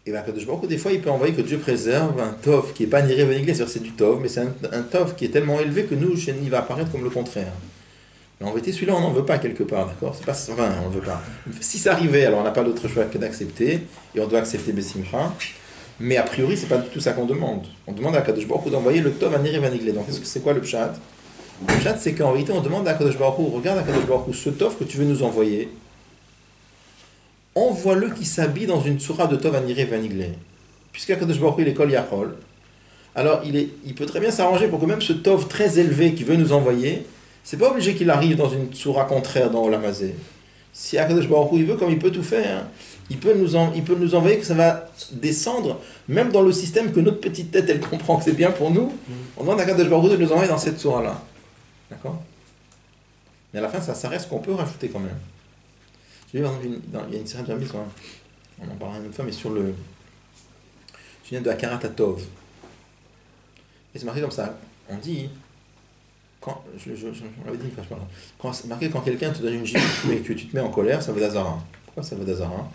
Et bien, Kadosh Baruch Hu, des fois, il peut envoyer que Dieu préserve un tov qui n'est pas aniré, vaniglé, c'est-à-dire c'est du tov, mais c'est un tov qui est tellement élevé que nous, chez nous, il va apparaître comme le contraire. Mais en vérité, celui-là, on n'en veut pas quelque part, d'accord? C'est pas, enfin, on ne veut pas. Si ça arrivait, alors on n'a pas d'autre choix que d'accepter, et on doit accepter Bessimcha. Mais a priori, c'est pas du tout ça qu'on demande. On demande à Kadosh Baruch Hu d'envoyer le Tov Aniré Vaniglé. Donc, c'est quoi le pshat? Le pshat, c'est qu'en réalité, on demande à Kadosh Baruch Hu, regarde à Kadosh Baruch Hu, ce Tov que tu veux nous envoyer, envoie-le qui s'habille dans une surah de Tov Aniré Vaniglé. Puisqu'à Kadosh Baruch Hu, il est Kol Yachol, alors il peut très bien s'arranger pour que même ce Tov très élevé qu'il veut nous envoyer, c'est pas obligé qu'il arrive dans une surah contraire dans Olam Hazeh. Si Akadosh Baruch Hu, il veut, comme il peut tout faire, il peut nous envoyer que ça va descendre, même dans le système que notre petite tête, elle comprend que c'est bien pour nous. On demande à Akadosh Baruch Hu de nous envoyer dans cette surah-là. D'accord? Mais à la fin, ça reste qu'on peut rajouter quand même. J'ai vu, par exemple, il y a une série de Rambis, on en parlera une autre fois, mais sur le... Tu viens de Hakarat Tov. Et c'est marqué comme ça. On dit... Quand, on l'avait dit une fois, je parle. C'est marqué quand quelqu'un te donne une gifle et que tu te mets en colère, ça veut d'Azara. Pourquoi ça veut d'Azara?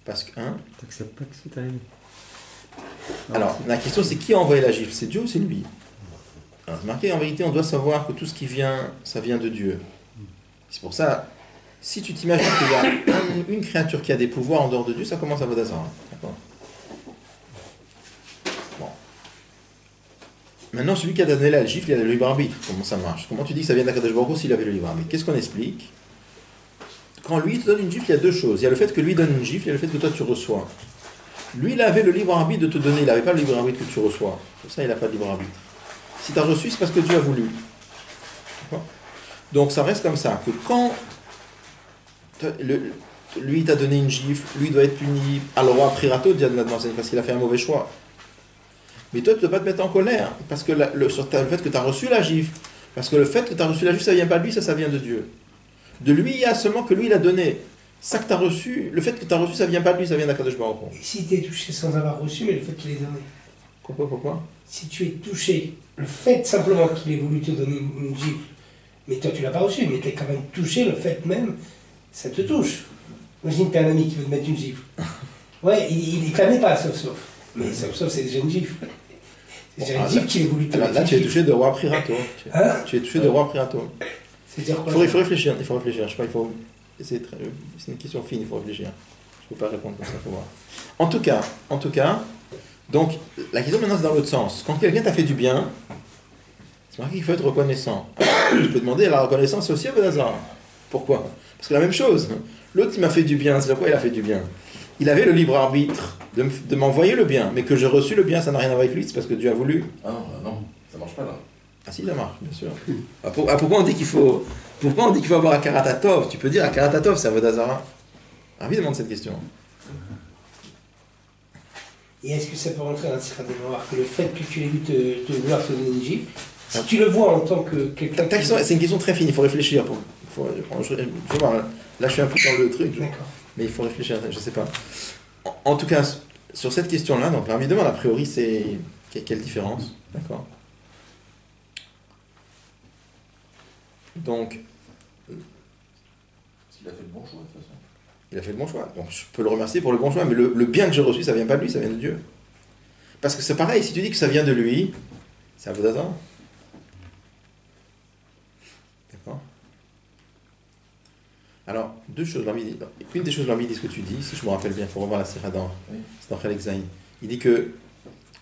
Parce que, T'acceptes pas que c'est arrivé. Alors, la question c'est qui a envoyé la gifle? C'est Dieu ou c'est lui? Alors, c'est marqué, en vérité, on doit savoir que tout ce qui vient, ça vient de Dieu. C'est pour ça, si tu t'imagines qu'il y a une créature qui a des pouvoirs en dehors de Dieu, ça commence à vaut d'Azara. D'accord? Maintenant, celui qui a donné la gifle, il a le libre arbitre. Comment ça marche? Comment tu dis que ça vient d'Akadosh Baruch Hu s'il avait le libre arbitre? Qu'est-ce qu'on explique? Quand lui te donne une gifle, il y a deux choses. Il y a le fait que lui donne une gifle, il y a le fait que toi tu reçois. Lui, il avait le libre arbitre de te donner, il n'avait pas le libre arbitre que tu reçois. Pour ça, il n'a pas de libre arbitre. Si tu as reçu, c'est parce que Dieu a voulu. D'accord? Donc ça reste comme ça, que quand lui t'a donné une gifle, lui doit être puni. Alors, roi Prirato, parce qu'il a fait un mauvais choix. Mais toi, tu ne dois pas te mettre en colère, parce que sur le fait que tu as reçu la gifle, parce que le fait que tu as reçu la gifle, ça ne vient pas de lui, ça vient de Dieu. De lui, il y a seulement que lui, il a donné. Ça que tu as reçu, le fait que tu as reçu, ça ne vient pas de lui, ça vient d'Akadosh Baruch Hu. Et si tu es touché sans avoir reçu, mais le fait qu'il ait donné? Pourquoi? Si tu es touché, le fait simplement qu'il ait voulu te donner une gifle, mais toi tu l'as pas reçu, mais tu es quand même touché, le fait même, ça te touche. Imagine, tu as un ami qui veut te mettre une gifle. Ouais, il ne clamait pas, sauf. Mais sauf, c'est déjà une gifle. C'est déjà une gifle qu'il ait voulu te mettre. Là, tu es touché de roi Prirato. Tu es touché de roi Prirato. C'est-à-dire quoi? Il faut réfléchir, je sais pas, c'est une question fine, il faut réfléchir. Je ne peux pas répondre comme ça, il faut voir. En tout cas, donc, la question maintenant c'est dans l'autre sens. Quand quelqu'un t'a fait du bien, c'est marqué qu'il faut être reconnaissant. Tu peux demander à la reconnaissance, c'est aussi un hasard. Pourquoi? Parce que la même chose. L'autre, il m'a fait du bien, c'est pourquoi il a fait du bien. Il avait le libre arbitre de m'envoyer le bien, mais que j'ai reçu le bien, ça n'a rien à voir avec lui, c'est parce que Dieu a voulu. Ah non, ça marche pas là. Ah si, ça marche, bien sûr. Pourquoi on dit qu'il faut avoir Hakarat Tov? Tu peux dire Hakarat Tov, c'est un Vodazara. Ravi demande cette question. Et est-ce que ça peut rentrer dans le Sikhat de Noir que le fait que tu aies vu te vouloir te donner une gifle, si tu le vois en tant que quelqu'un... C'est une question très fine, il faut réfléchir. Je vais voir, là je suis un peu dans le truc, mais il faut réfléchir, je ne sais pas. En tout cas, sur cette question-là, donc évidemment, a priori, c'est... Quelle différence? D'accord. Donc... Il a fait le bon choix de toute façon. Il a fait le bon choix. Donc je peux le remercier pour le bon choix, mais le bien que j'ai reçu, ça vient pas de lui, ça vient de Dieu. Parce que c'est pareil, si tu dis que ça vient de lui, c'est un peu d'hasard. D'accord? Alors, deux choses. Une des choses, l'ami dit ce que tu dis, si je me rappelle bien, il faut revoir la Sira dans Khalek Zayn. Il dit que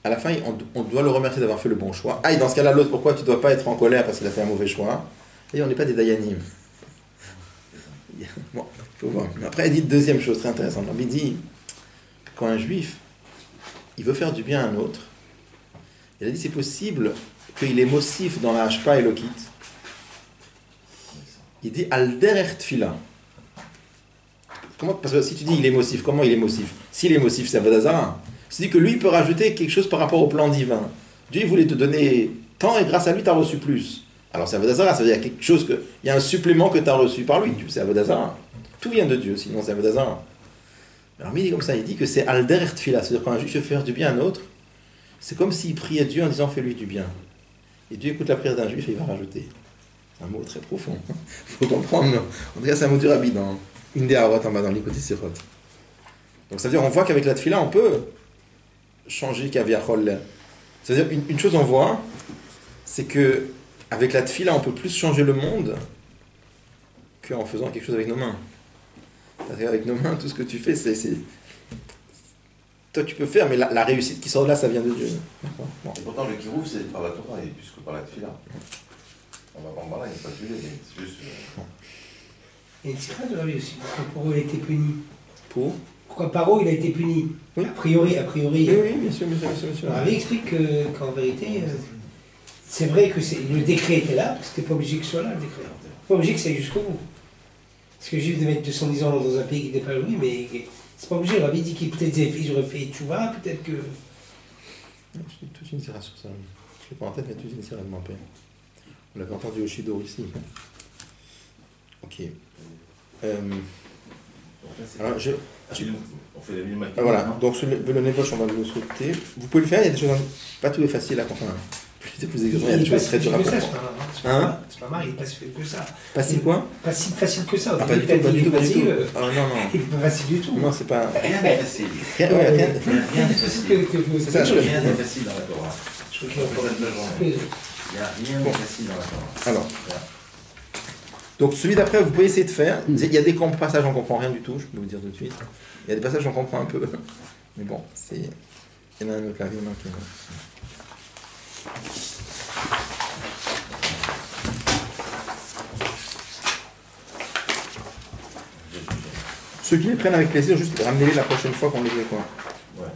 à la fin, on doit le remercier d'avoir fait le bon choix. Ah, et dans ce cas-là, l'autre, pourquoi tu ne dois pas être en colère parce qu'il a fait un mauvais choix? Et on n'est pas des dayanim. Bon, il faut voir. Mais après, il dit deuxième chose très intéressante. Il dit que quand un juif, il veut faire du bien à un autre, il a dit c'est possible qu'il est mossif dans la hashpa et le kit. Il dit al derer tfila. Comment, parce que si tu dis il est mossif, comment il est mossif? S'il est mossif, c'est Avodazara. C'est-à-dire que lui, il peut rajouter quelque chose par rapport au plan divin. Dieu, il voulait te donner tant et grâce à lui, tu as reçu plus. Alors c'est Avodazara, ça veut dire quelque chose que. Il y a un supplément que tu as reçu par lui, c'est Avodazara. Tout vient de Dieu, sinon c'est Avodazara. Alors il dit comme ça, il dit que c'est al derer tfila, c'est-à-dire quand un juif veut faire du bien à un autre, c'est comme s'il priait Dieu en disant fais-lui du bien. Et Dieu écoute la prière d'un juif et il va rajouter. C'est un mot très profond. Il faut comprendre. En tout cas, c'est un mot du rabbi dans une des harot en bas dans l'écoute Sirot. Donc ça veut dire on voit qu'avec la tfila, on peut changer Kaviachol. C'est-à-dire une chose on voit, c'est que avec la tfila, on peut plus changer le monde qu'en faisant quelque chose avec nos mains. Parce qu'avec nos mains, tout ce que tu fais, c'est... Toi, tu peux faire, mais la réussite qui sort de là, ça vient de Dieu. Bon. Et pourtant, le kirouf, c'est par la Torah, et plus que par la tefila. On va voir là, il n'y a pas de sujet, c'est juste... Il y a une sirah de la vie aussi. Pourquoi Paro a été puni? Pour Pourquoi Paro il a été puni? Oui. A priori. Oui, bien sûr. Le rabbi explique qu'en vérité, c'est vrai que le décret était là, parce que c'était pas obligé que ce soit là, le décret. Pas obligé que ça aille jusqu'au bout. Parce que le juif de mettre 210 ans dans un pays qui n'était pas lui, mais c'est pas obligé. Le rabbi dit qu'il peut-être ils auraient fait tchouva, peut-être que. Toute une sirah sur ça. Je ne l'ai pas en tête, mais toute une sirah de mon père. On l'avait entendu au Shido ici. Ok. Alors, On fait la ville maquette. voilà, donc sur le néboche, on va le sauter. Vous pouvez le faire, il y a des choses, pas tout est facile à comprendre. Plus exigeant, il y a des choses très dures à comprendre. C'est pas mal, il est pas si facile que ça. Pas si quoi? Pas si facile que ça. Ah, pas du tout, pas du tout. Ah non. Il n'est pas facile du tout. Non, c'est pas... Rien n'est facile. Rien. Rien n'est facile. C'est ça, Rien n'est facile dans la Torah. Je crois qu'il y a Il n'y a rien de facile dans la Torah. Alors, donc celui d'après, vous pouvez essayer de faire. Il y a des passages où on ne comprend rien du tout, je peux vous dire tout de suite. Il y a des passages où on comprend un peu. Mais bon, c'est... Il y en a un autre là, il y en a un qui est là. Ceux qui les prennent avec plaisir, juste ramenez-les la prochaine fois qu'on les fait quoi. Ouais.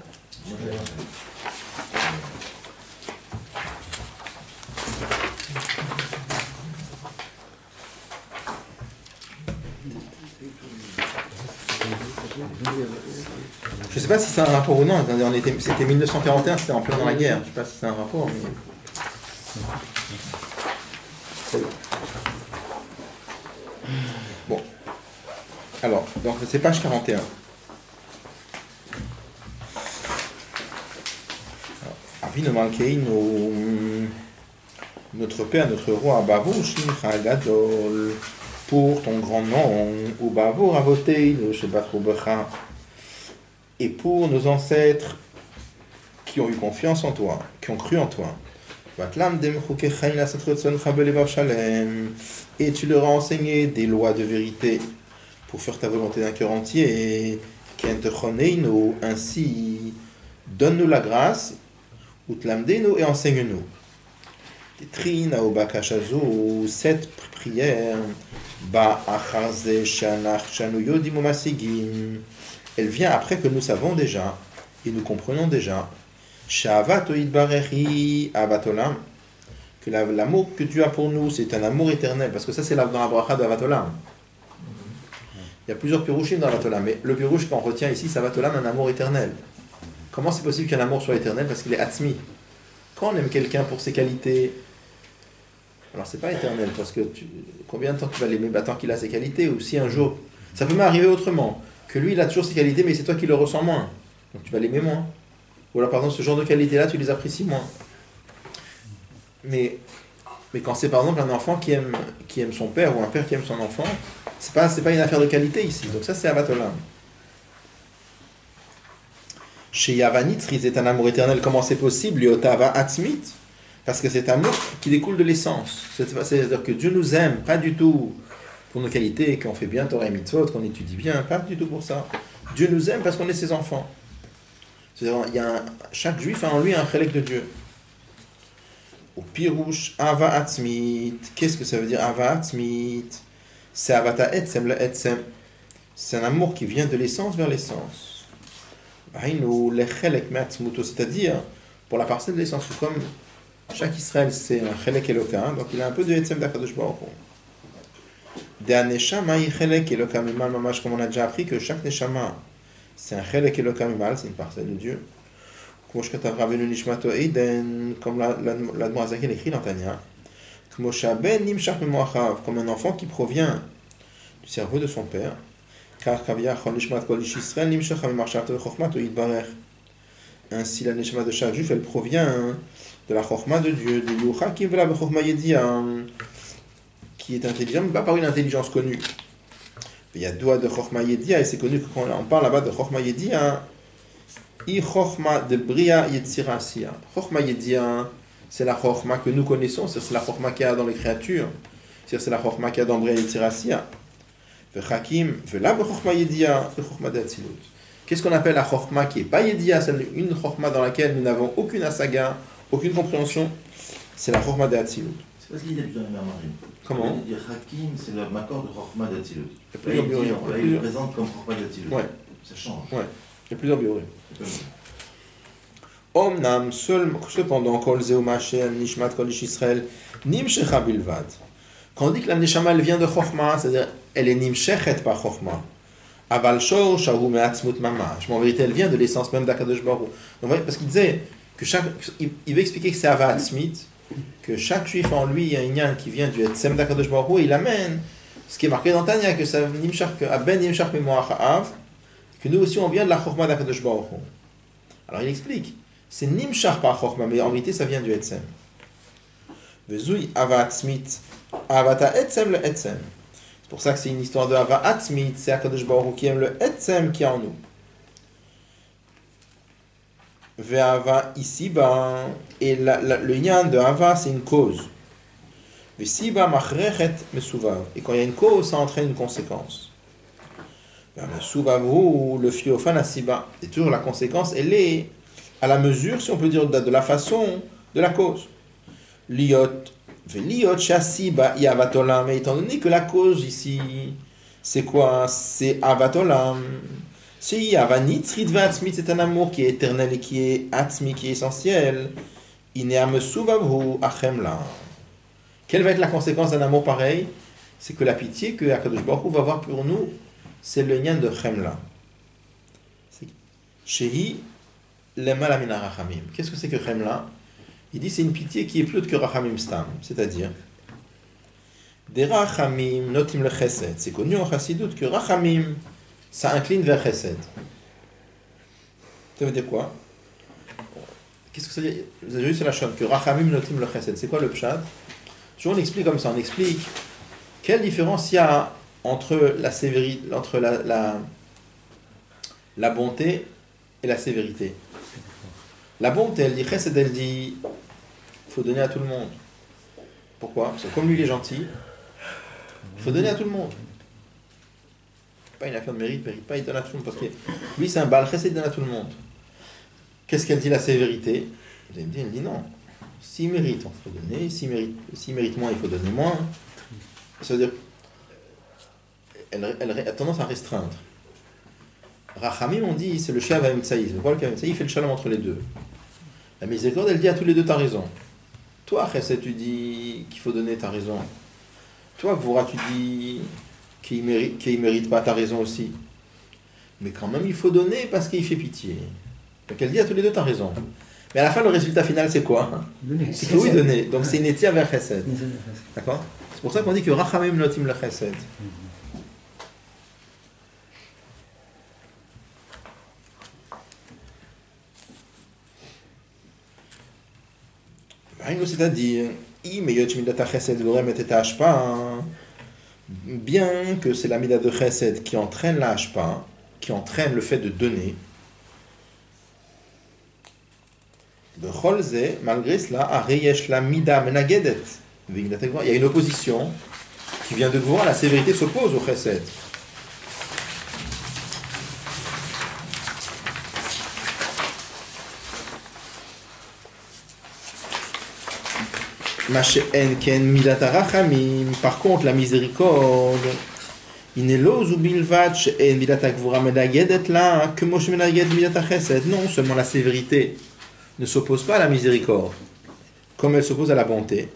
Je sais pas si c'est un rapport ou non. C'était 1941, c'était en plein dans la guerre. Je sais pas si c'est un rapport, mais... Bon. Alors, donc c'est page 41. Avinu Malkeinu, notre Père, notre Roi, Bavo Shimcha Gadol, pour ton grand nom, ou Bavo Ravoteinu Shebatru Becha, et pour nos ancêtres qui ont eu confiance en toi, qui ont cru en toi. Et tu leur as enseigné des lois de vérité pour faire ta volonté d'un cœur entier. Ainsi, donne-nous la grâce, et enseigne-nous. Cette prière, elle vient après que nous savons déjà et nous comprenons déjà que l'amour que Dieu a pour nous, c'est un amour éternel, parce que ça c'est dans la bracha de Avatolam. Il y a plusieurs pirouchim dans Avatolam, mais le pirouche qu'on retient ici, c'est Avatolam, un amour éternel. Comment c'est possible qu'un amour soit éternel? Parce qu'il est atzmi. Quand on aime quelqu'un pour ses qualités, alors c'est pas éternel, parce que combien de temps tu vas l'aimer? Tant qu'il a ses qualités, ou si un jour, ça peut m'arriver autrement, que lui il a toujours ses qualités, mais c'est toi qui le ressens moins, donc tu vas l'aimer moins. Ou alors, par exemple, ce genre de qualité-là, tu les apprécies moins. Mais quand c'est, par exemple, un enfant qui aime son père, ou un père qui aime son enfant, c'est pas une affaire de qualité ici. Donc ça, c'est Avatolam. Chez Yavanitri, c'est un amour éternel. Comment c'est possible? Liotava Atzmit. Parce que c'est un amour qui découle de l'essence. C'est-à-dire que Dieu nous aime, pas du tout pour nos qualités, qu'on fait bien Torah et Mitzvot, qu'on étudie bien, pas du tout pour ça. Dieu nous aime parce qu'on est ses enfants. C'est-à-dire, chaque juif a en lui un chelek de Dieu. Au pirouche, ava atzmit. Qu'est-ce que ça veut dire ava atzmit? C'est avata etzem le etzem. C'est un amour qui vient de l'essence vers l'essence. C'est-à-dire, pour la parcelle de l'essence, comme chaque Israël c'est un chelek eloka, donc il a un peu de etzem d'Akadosh Baruch Hu. Des neshama y chelek eloka mimal mamash, comme on a déjà appris que chaque neshama c'est un chelek eloka mimal, c'est une parcelle de Dieu. Comme l'Admorazaken écrit dans Tanya, comme un enfant qui provient du cerveau de son père. Ainsi, la neshama de chaque juif, elle provient de la chokma de Dieu, qui est intelligent, mais pas par une intelligence connue. Il y a deux de chokma yedia, et c'est connu que quand on parle là-bas de chokma yedia, chokma de bria yetzirasiya. Chokma yedia, c'est la chokma que nous connaissons, c'est la chokma qu'il y a dans les créatures, c'est la chokma qu'il y a dans bria yetzirasiya. Qu'est-ce qu'on appelle la chokma qui n'est pas yedia? C'est une chokma dans laquelle nous n'avons aucune asaga, aucune compréhension. C'est la chokma de Hatzilut. C'est parce qu'il est plusieurs Marine. Comment? Il dit Hakim, c'est le makor de chokma d'Hatzilut. Il il présente comme chokma d'Hatzilut. Ouais. Ça change. Ouais. Il y a plusieurs biorés. Omnam, cependant, kol zeu masher nishmat kol ish Israël nimshecha bilvad. Quand on dit que la neshama elle vient de chokma, c'est-à-dire elle est nimshechet par chokma. Aval shor shahu me'atzmut mamash. Mais en vérité, elle vient de l'essence même d'Akadosh Baruch Hu. Donc, vous voyez, parce qu'il disait que il veut expliquer que c'est ava atzmit, que chaque juif en lui, il y a un inyan qui vient du etzem d'Akadosh Baruch Hu, et il amène ce qui est marqué dans Tanya, que ça nimshach, que aben nimshach memoach ha'av, que nous aussi on vient de la chokma d'Akadosh Baruch Hu. Alors il explique, c'est nimshach par chokma, mais en réalité ça vient du etzem. Vezui ava atzmit, avata etzem le etzem. C'est pour ça que c'est une histoire de ava atzmit, c'est Akadosh Baruch Hu qui aime le etzem qui est en nous. Ve'ava ici-bas, et le yan de ava c'est une cause. Ve'siba machrechet mesuvav, et quand il y a une cause, ça entraîne une conséquence. Mesuvavu, le fiofan asiba, et toujours la conséquence, elle est à la mesure, si on peut dire, de la façon de la cause. Liot, ve'liot shasiba yavatolam, et étant donné que la cause ici, c'est quoi? C'est avatolam. Si avanitzrit ve'atzmit, c'est un amour qui est éternel et qui est atzmi, qui est essentiel. Ineam suvavu achemla. Quelle va être la conséquence d'un amour pareil? C'est que la pitié que Akadosh Baruch Hu va avoir pour nous, c'est le lien de chemla. Shehi lemala min harachamim. Qu'est-ce que c'est que chemla? Il dit c'est une pitié qui est plus haute que rachamim stam, c'est-à-dire des rachamim notim le chesed. C'est connu en chassidut que rachamim ça incline vers chesed. Ça veut dire quoi? Qu'est-ce que ça veut dire? Vous avez vu sur la chaîne que rachamim notim le chesed. C'est quoi le pshat? Toujours on explique comme ça, on explique quelle différence il y a entre la sévérité, entre la bonté et la sévérité. La bonté, elle dit chesed, elle dit il faut donner à tout le monde. Pourquoi? Parce que comme lui il est gentil, il faut donner à tout le monde. Pas une affaire de mérite pas, il donne à tout le monde. Parce que lui c'est un bal chesed, il donne à tout le monde. Qu'est-ce qu'elle dit la sévérité? Vous allez me dire, elle dit non. S'il mérite, il faut donner. S'il mérite moins, il faut donner moins. Ça veut dire elle a tendance à restreindre. Rachamim, on dit, c'est le Shav Ha'emtsaï. Pourquoi le Shav Ha'emtsaï? Il fait le shalom entre les deux. La miséricorde, elle dit à tous les deux, t'as raison. Toi, Chesed, tu dis qu'il faut donner, t'as raison. Toi, Gvura, tu dis qu'il mérite pas, t'as raison aussi. Mais quand même, il faut donner parce qu'il fait pitié. Donc elle dit à tous les deux, t'as raison. Mais à la fin, le résultat final, c'est quoi? C'est que oui, donner. Donc c'est une étia vers Chesed. D'accord? C'est pour ça qu'on dit que Rachamim notim le Chesed. C'est-à-dire, bien que c'est la mida de chesed qui entraîne la hashpa, qui entraîne le fait de donner, malgré cela, il y a une opposition qui vient de voir, la sévérité s'oppose au chesed. Mash'en ken midat harachamim. Par contre, la miséricorde, inelos ou bilvat she'en midat hakvura menagedet la que Moshe menaged midat hachesed. Non seulement la sévérité ne s'oppose pas à la miséricorde, comme elle s'oppose à la bonté.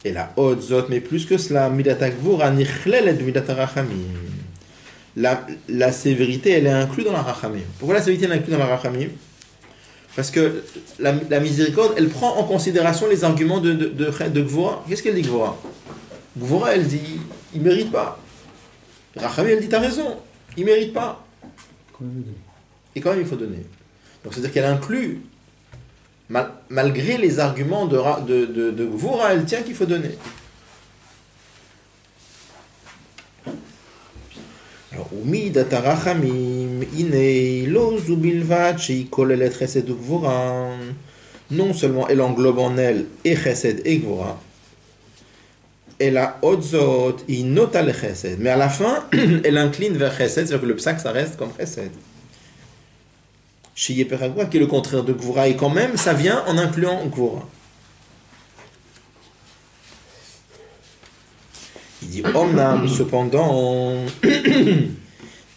Et la haute zot, mais plus que cela, midat hakvura nichlelet midat harachamim. La sévérité, elle est inclue dans la rachamim. Pourquoi la sévérité elle est inclue dans la rachamim? Parce que la miséricorde, elle prend en considération les arguments de Gvora. Qu'est-ce qu'elle dit, Gvora? Gvora, elle dit, il ne mérite pas. Rachamim, elle dit, t'as raison, il ne mérite pas. Et quand même, il faut donner. Donc, c'est-à-dire qu'elle inclut, malgré les arguments de Gvora, elle tient qu'il faut donner. Alors, umidat harachamim ine lo zu bilvat shei kolelet chesed ugvora. Non seulement elle englobe en elle et chesed et gvora, elle a otzot inota le chesed, mais à la fin elle incline vers chesed, c'est-à-dire que le psak ça reste comme chesed. Shei yeperagua, qui est le contraire de gvora, et quand même ça vient en incluant gvora. Il dit omnam, cependant,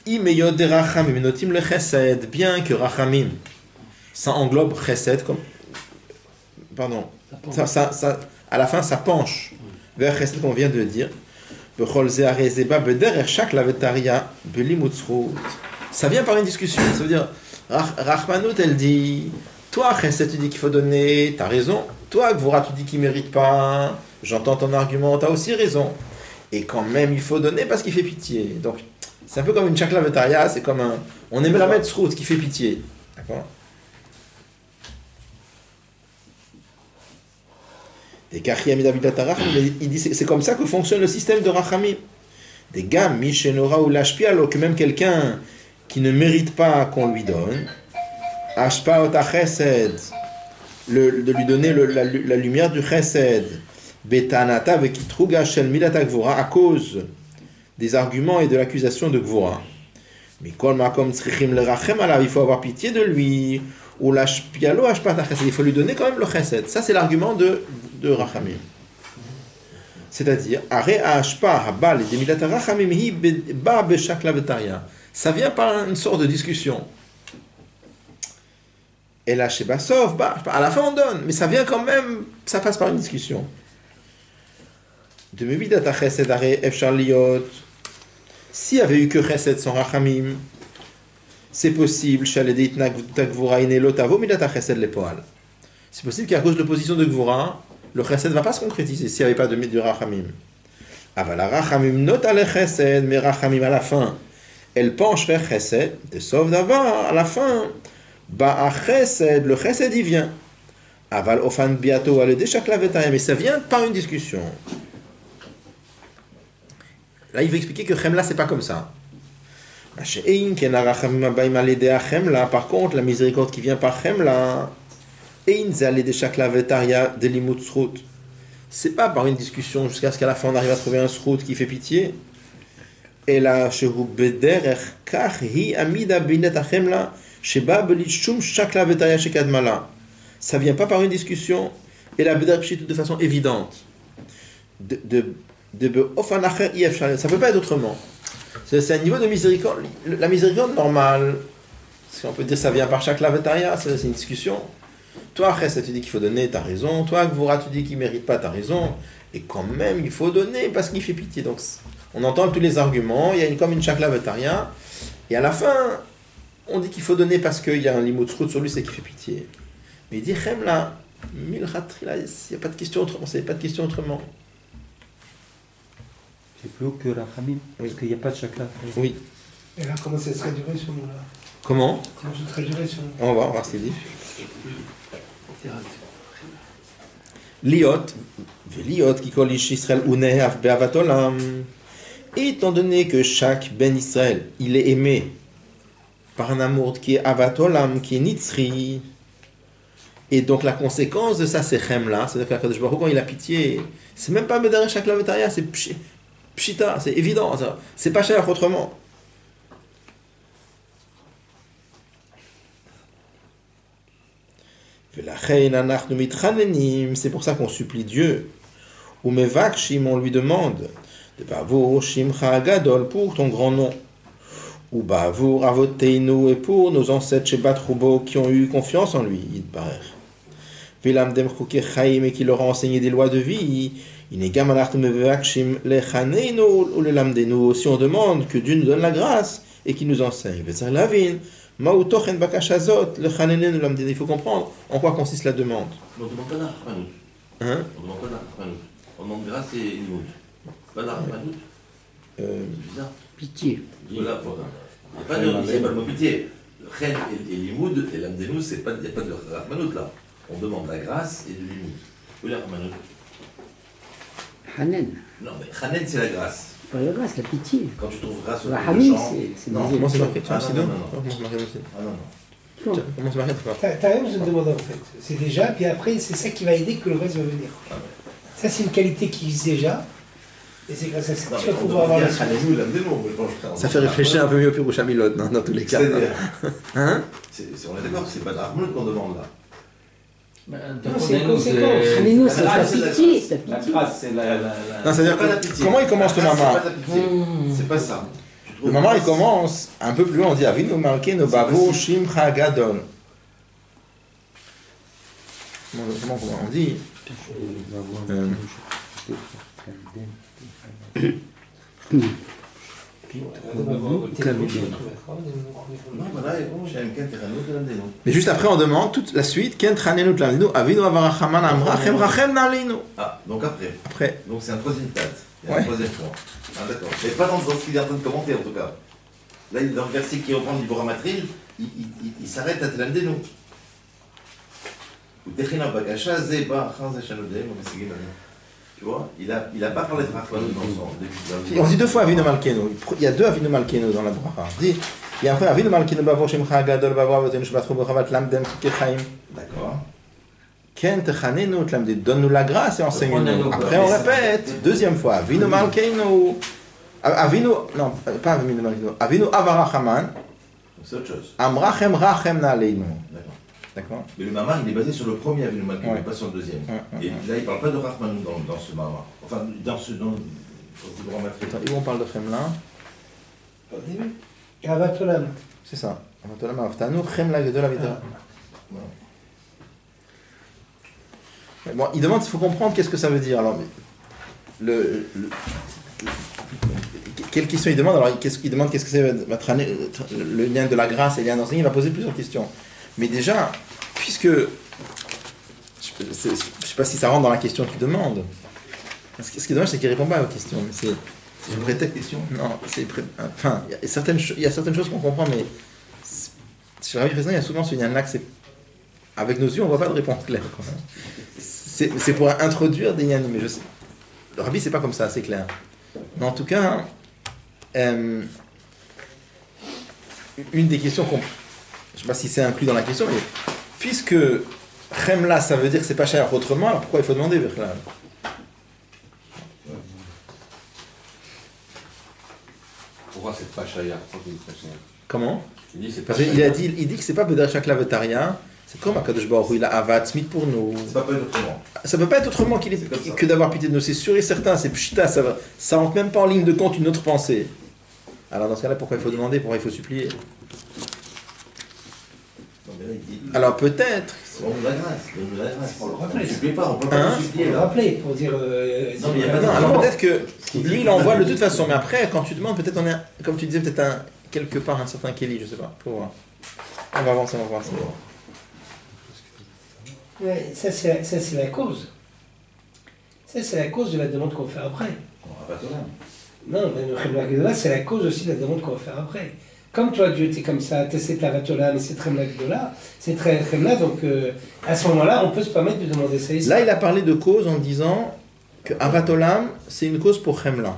imeyod de rachamim notim le chesed, bien que rachamim, ça englobe chesed comme, pardon, ça, à la fin ça penche vers chesed qu'on vient de dire. Bechol ze'arei zeba bederech shak lavetaria belimut zchut. Ça vient par une discussion, ça veut dire Rachmanut elle dit, toi chesed tu dis qu'il faut donner, t'as raison, toi gvora tu dis qu'il mérite pas, j'entends ton argument, t'as aussi raison. Et quand même, il faut donner parce qu'il fait pitié. Donc, c'est un peu comme une chakla vetaria, c'est comme un... On aime la mettre srout qui fait pitié. D'accord? Et Kachia Midavidatara, il dit c'est comme ça que fonctionne le système de Rachamim. Des gars, Mishenora ou Lashpialo, que même quelqu'un qui ne mérite pas qu'on lui donne, Ashpaot Chesed, de lui donner la lumière du Chesed, Betanata avec Itruga Shel Midat Gvora, à cause des arguments et de l'accusation de Gvora. Mais Kol Makom Tzrichim le Rachem alav, il faut avoir pitié de lui, ou l'Ashpialo Ashpat Chesed, il faut lui donner quand même le Chesed. Ça, c'est l'argument de Rachamim. C'est-à-dire, Are Ashpa Habal et Midat Rachamim hi ba beshakla vetaria. Ça vient par une sorte de discussion. Et là, chez Basov, à la fin on donne, mais ça vient quand même, ça passe par une discussion. De Midat Chesed Are Efshar Liot. S'il y avait eu que Chesed sans Rachamim, c'est possible, c'est possible qu'à cause de l'opposition de Gvora, le Chesed ne va pas se concrétiser s'il n'y avait pas de Rachamim. Avala Rachamim not ale Chesed, mais Rachamim à la fin, elle penche vers Chesed, de sauf d'avoir à la fin, Ba'a Chesed, le Chesed y vient. Aval Ofan Biato ale Deshakla Vetaya, mais ça vient par une discussion. Là, il veut expliquer que Chemla, c'est pas comme ça. Par contre, la miséricorde qui vient par Chemla, c'est pas par une discussion jusqu'à ce qu'à la fin on arrive à trouver un srout qui fait pitié. Et là, ça vient pas par une discussion, et la de façon évidente. Ça peut pas être autrement. C'est un niveau de miséricorde. La miséricorde normale, si on peut dire ça vient par chaque lavetaria, c'est une discussion. Toi, Chesed, tu dis qu'il faut donner, t'as raison. Toi, Gvora, tu dis qu'il ne mérite pas, t'as raison. Et quand même, il faut donner parce qu'il fait pitié. Donc, on entend tous les arguments, il y a comme une chaque lavetaria. Et à la fin, on dit qu'il faut donner parce qu'il y a un limut route sur lui, c'est qu'il fait pitié. Mais il dit, Chemla, Milchatri, il n'y a pas de question autrement. C'est pas de question autrement. C'est plus haut que Rachamim, parce qu'il n'y a pas de chakla. Oui. Et là, comment ça se traduirait ce mot-là? Comment? Comment se traduirait ce mot? On va voir ce qu'il dit. Liot, Veliot, qui colle Israël ou Nehav Beavatolam. Étant donné que chaque Ben Israël, il est aimé par un amour qui est Avatolam, qui est Nitzri, et donc la conséquence de ça, c'est Chemla, c'est-à-dire qu'Akadosh Baruch Hu, quand il a pitié, c'est même pas Médare chaque lavetaria, c'est Pshita, c'est évident, c'est pas cher autrement. C'est pour ça qu'on supplie Dieu. Ou mevakshim, on lui demande. De bavour shimcha gadol, pour ton grand nom. Ou bavour avoteinu, et pour nos ancêtres chez Batrubo qui ont eu confiance en lui. Yitbarer. Vilamdem chukechaim, et qui leur a enseigné des lois de vie. Inegam anachnu mevakshim lechaneinu ou lelamdenu. Si on demande que Dieu nous donne la grâce et qu'il nous enseigne. Vetzar lavin. Il faut comprendre en quoi consiste la demande. On ne demande pas d'Arachmanout. Hein? On ne demande pas d'Arachmanout. On demande grâce et limoud. Pas d'Arachmanout. C'est bizarre. Pitié. Voilà, voilà. Il n'y a pas de le mot pitié. Chen et limoud et l'amdenu, il n'y a pas de Arachmanout là. On demande la grâce et de limoud. Où est l'Arachmanout? Hanen. Non, mais Chanen, c'est la grâce. Pas la grâce, la pitié. Quand tu trouves grâce au Rahamim, champ. c'est Non, Comment c'est marqué? Ah, non, non, non. Comment c'est marqué aussi? Ah non, non. Comment Comment c'est marqué? T'as rien besoin de demander en fait. C'est déjà, puis après, c'est ça qui va aider que le reste va venir. Ah ouais. Ça, c'est une qualité qui existe déjà. Et c'est grâce à ça Non, que tu mais vas on pouvoir demande avoir bien la Chanenou et l'amdenu. Moi, je pense que Ça fait réfléchir un peu mieux au Pirouch Hamilot, dans tous les cas. C'est-à-dire, Hein? on est d'accord, c'est pas d'Arachmanout qu'on demande là. Non, c'est une conséquence. Hanenu, c'est Ah, la c'est la pitié. grâce. La La pitié. grâce, c'est la. Non, c'est-à-dire C'est pas la que, pitié. comment il commence le Ah, maman? C'est pas la pitié. C'est pas ça. Tu trouves Le maman, il grâce. commence un peu plus loin, on dit Avinu Malkeinu Bavo Shimcha Gadol. Comment on dit? Non, voilà, Shem Ken Teranout et l'amdenu. Mais juste après, on demande toute la suite Ken Tranenu Tlamdenu Avinu Avarachaman Amrachem Rachem Nalinu. Ah, donc après. Après, Donc c'est un troisième stade. Il y a Ouais. un troisième point. Ah, d'accord. Mais pas dans ce qu'il est en train de commenter en tout cas. Là, dans le verset qui reprend du Boramatrim, il s'arrête à Tlamdenu. Ou Techina Bakasha, Zeba, Chaz Shanodem, tu vois, il a pas parlé de Rachmanout dans son début. on dit deux fois Avinu Malkeinu. Il y a deux Avinu Malkeinu dans la bracha. On dit, il y a après Avinu Malkeinu Bavo Shimcha Gadol Bavo Avotenu Shvatru Bochavat Lamdem Kikechaim. D'accord. Ken Techanenu Tlamdenu. Donne-nous la grâce et enseigne-nous. Donne-nous. Après, on répète, deuxième fois, Avinu Malkeinu. Avinu, non, pas Avinu Malkeinu. Avinu Avarachaman. C'est autre chose. Amrachem Rachem Naleinu. D'accord. D'accord? Mais le Mama, il est basé sur le premier Avinu Malkeinu, Ouais. pas sur le deuxième. Ouais, ouais, Et là, il ne parle pas de Rachmanout dans ce Mama. Enfin, dans ce Boramatrim. Attends, où on parle de Chemla? Au début. Avatolam. C'est ça. Avatolam Avtanu Chemla Gedol Avitra. Bon, il demande, il faut comprendre qu'est-ce que ça veut dire. Alors, quelle question il demande? Alors, il demande qu'est-ce que c'est le lien de la grâce et le lien d'enseigner. Il va poser plusieurs questions. Mais déjà, puisque je ne sais pas si ça rentre dans la question qu'il demande. Ce qui est dommage, c'est qu'il ne répond pas aux questions. Mais c'est une prétexte question. Non, enfin, il y a certaines choses qu'on comprend, mais chez Rabbi Chesna, il y a souvent ce lien-là que c'est. Avec nos yeux, on ne voit pas de réponse claire. Quoi. C'est pour introduire des liens, mais je sais. Le Rabbi, c'est pas comme ça, c'est clair. Mais en tout cas, une des questions qu'on. Je ne sais pas si c'est inclus dans la question, mais puisque Chemla, ça veut dire que c'est pas cher autrement, alors pourquoi il faut demander Bechlal? Pourquoi c'est pas chaya? Pourquoi c'est pas chaya? Comment? Il dit c'est pas Parce qu'il il dit que c'est pas Bederachak Lavetaria, c'est comme Akadosh Baruch Hu, il a Avat Smith pour nous. Ça va pas être autrement. Ça peut pas être autrement qu'il C'est comme ça. que d'avoir pitié de nous, c'est sûr et certain, c'est pshita, ça rentre même pas en ligne de compte une autre pensée. Alors dans ce cas-là, pourquoi il faut demander, pourquoi il faut supplier? Non, mais là, il dit. Alors peut-être, Donne-nous la grâce. Donne-nous la grâce. On le rappelle. Ne supplie pas, on peut pas Hein? le Il supplier faut le là. rappeler pour dire. Non, mais il y a pas non, de- alors peut-être que lui il envoie de toute façon, mais après quand tu demandes, peut-être on est, comme tu disais, peut-être quelque part un certain Kelly, je sais pas, faut voir. On va avancer, on va voir ça. Ouais, ça, c'est la cause. Ça, c'est la cause de la demande qu'on fait après. On va pas te là. Non, mais le Chemla Gedola, c'est la cause aussi de la demande qu'on va faire après. Comme toi, Dieu, tu es comme ça, tu es cette Avatola, mais c'est Chemla Gedola, c'est très Chemla, donc à ce moment-là, on peut se permettre de demander ça ici. Là, il a parlé de cause en disant que Avatolam, c'est une cause pour Chemla.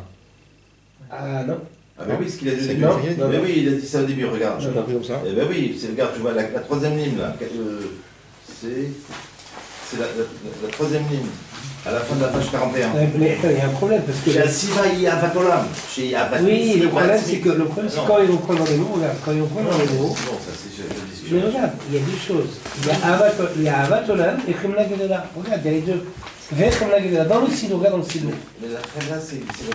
Ah non. Ah, ben oui, ce qu'il a dit au C'est début. bien, Mais non, non. oui, il a dit ça au début, regarde. Je l'ai compris comme ça. Eh ben oui, c'est, regarde, tu vois, la troisième ligne là. C'est la troisième ligne. À la fin de la page 41. Mais attends, il y a un problème, parce que... Chez Asivaï Avatolam. Chez Avatim. Oui, le problème, c'est que quand ils vont prendre dans les mots, regarde, quand ils vont prendre dans les mots, Non, ça c'est. Mais regarde, il y a deux choses. Il y a Avat Olam et Chemla Gedela. Regarde, il y a les deux. Vers Chemla Gedela. Dans le Sidon, regarde dans le Sidon. Mais la là, c'est